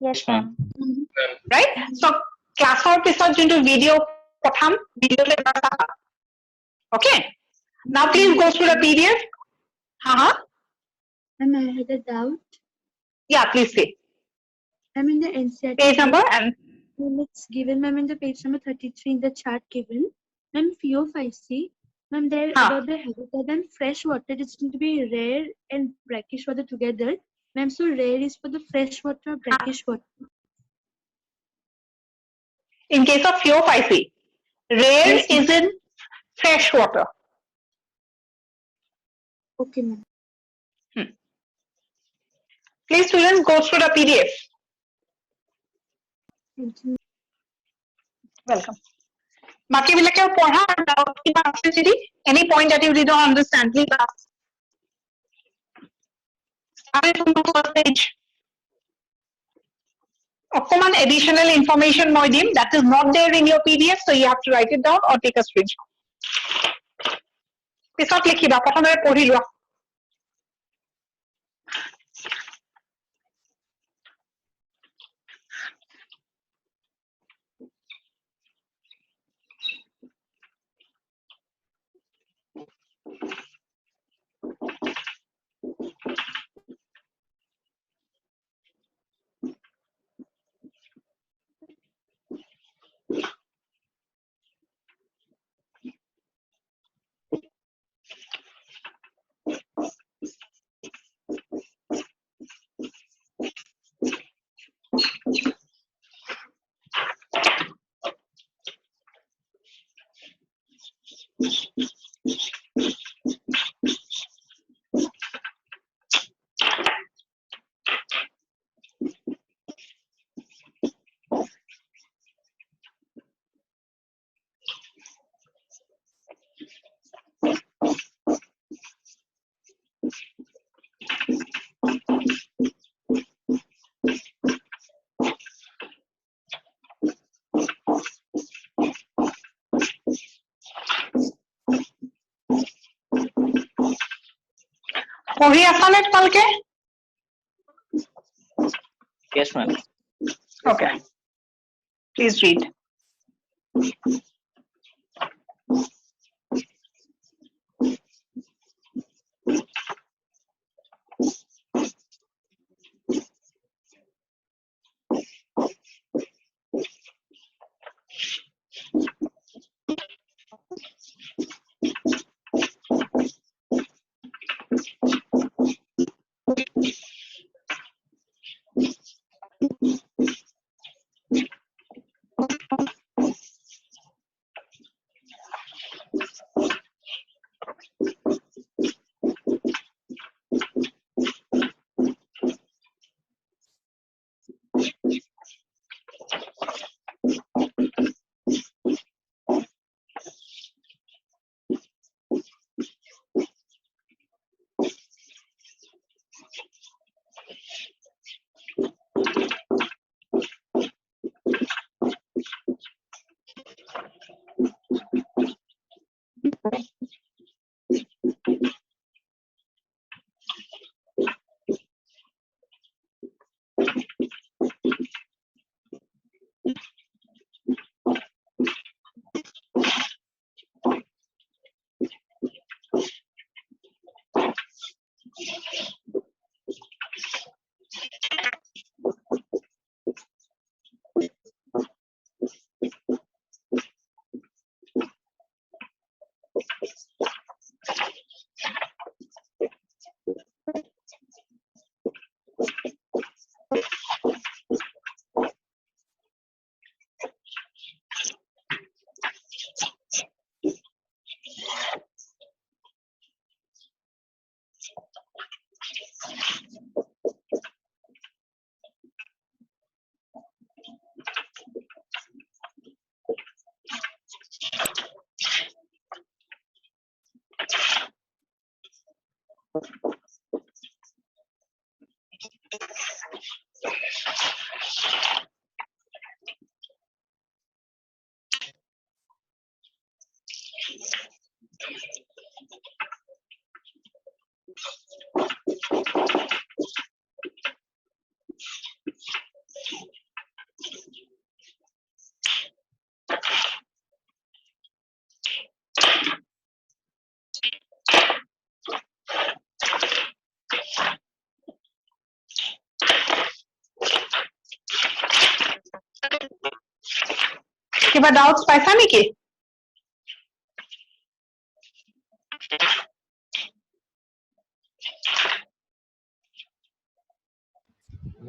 Yes, ma'am. right so classৰ পিছত যোনটো ভিডিঅ' পঠাম ভিডিঅ'লে চাবা okay now please go through the pdf And I had a doubt. yeah please say I'm in the NCERT. page number and It's given, ma'am, in the page number 33 in the chart given. Ma'am, few of I see. Ma'am, there about the habitat and fresh water is going to be rare and brackish water together. Ma'am, so rare is for the fresh water, brackish water. in case of pheophyce rare Yes, ma'am. is in fresh water Okay, ma'am. please students go through the pdf Thank you. welcome বাকি বিলাকে পঢ়া doubt কিবা আছে যদি any point that you did not understand please ask start from the first page অকমান additional information মই দিম that is not there in your pdf so you have to write it down or take a screenshot পিছত লিখিবা প্ৰথমে পঢ়ি লোৱা পঢ়ি আছা নে তোমালোকে Yes, ma'am. okay please read কিবা doubts পাইছা নেকি?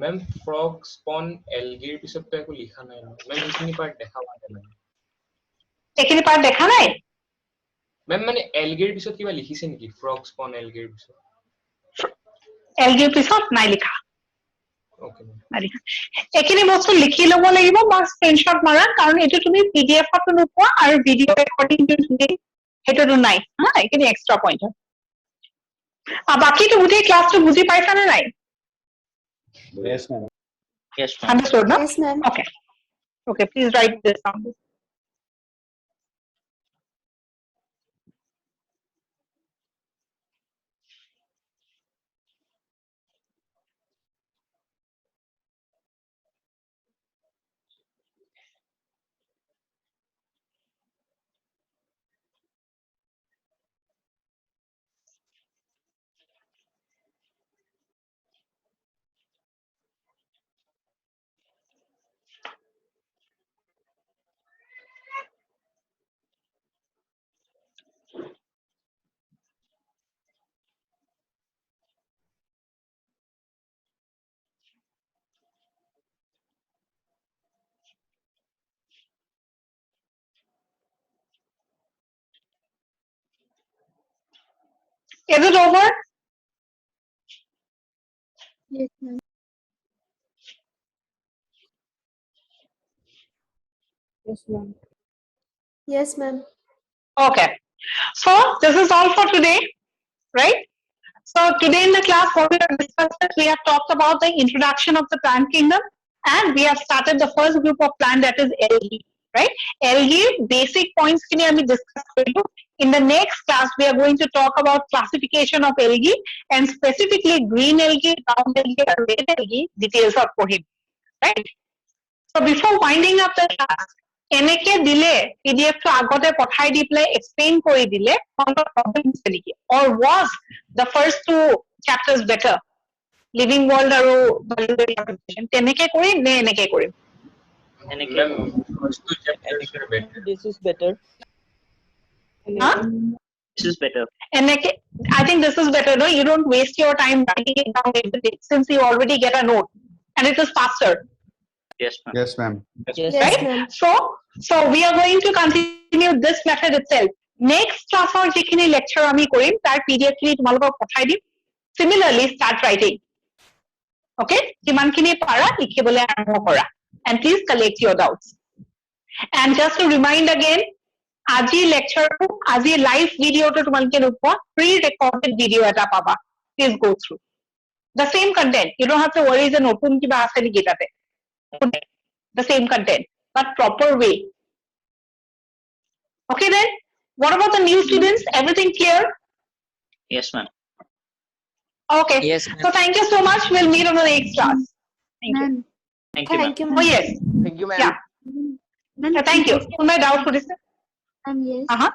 মেম ফ্ৰগ স্পন এলগিৰ পিছতটো একো লিখা নাই মেম সেইখিনি পাৰ্ট দেখা পোৱা নাই মেম এইখিনি পাৰ্ট দেখা নাই? মেম মানে এলগিৰ পিছত কিবা লিখিছে নেকি ফ্ৰগ স্পন এলগিৰ পিছত এলগিৰ পিছত নাই লিখা। ওকে মেম নাই লিখা। এইখিনি বস্তু লিখি ল'ব লাগিব বা স্ক্ৰীনশ্বট মাৰা, কাৰণ এইটো তুমি পিডিএফতো নোপোৱা আৰু ভিডিঅ ৰেকৰ্ডিংটো তুমি সেইটোতো নাই হা, এইখিনি এক্সট্ৰা পইণ্ট হয়। বাকীটো গোটেই ক্লাছটো বুজি পাইছা নে নাই? Yes, ma'am. Yes, ma'am. Understood, no? Yes, ma'am. Okay. Okay, please write this down. Is it over? Yes, ma'am. Yes, ma'am. Yes, ma'am. Okay. So this is all for today, right? So today in the class, what we have discussed is we have talked about the introduction of the plant kingdom, and we have started the first group of plant, that is algae, right? Algae basic points kini ami discuss korilu. In the next class, we are going to talk about classification of algae and specifically green algae, brown algae, and red algae details of him, right? So before winding up the class, এনেকে দিলে PDF টো আগতে পঠাই দি play explain কৰি দিলে কোনো problem আছে নেকি, or was the first two chapters better, living world আৰু biological classification তেনেকে কৰিম নে এনেকে কৰিম? এনেকে ma'am first two chapters are better This is better. Huh? this is better. এনেকে I think this is better, no? You don't waste your time writing it down every day since you already get a note and it is faster. Yes, ma'am. Yes, ma'am. Yes. Yes, Right? ma'am. So we are going to continue this method itself. Next class or jikhini lecture ami korim tar PDF khini tumalokok pothai dim. Similarly start writing. Okay? Jiman khini para likhibole arambho kora, and please collect your doubts. And just to remind again, আজি lecture আজি live video to tumalke nupwa, pre-recorded video eta paba. Please go through the same content. You don't have to worry the notun kiba ase niki tate. The same content, but proper way. Okay then, what about the new students? Everything clear? Yes, ma'am. Okay. Yes, So thank you so much. We'll meet on the next class. Thank you. Ma'am. Thank you, ma'am. Thank you, Oh ma'am. yes. Thank you, ma'am. Yeah. Ma'am, Thank you. My doubt for this. yes. Uh-huh.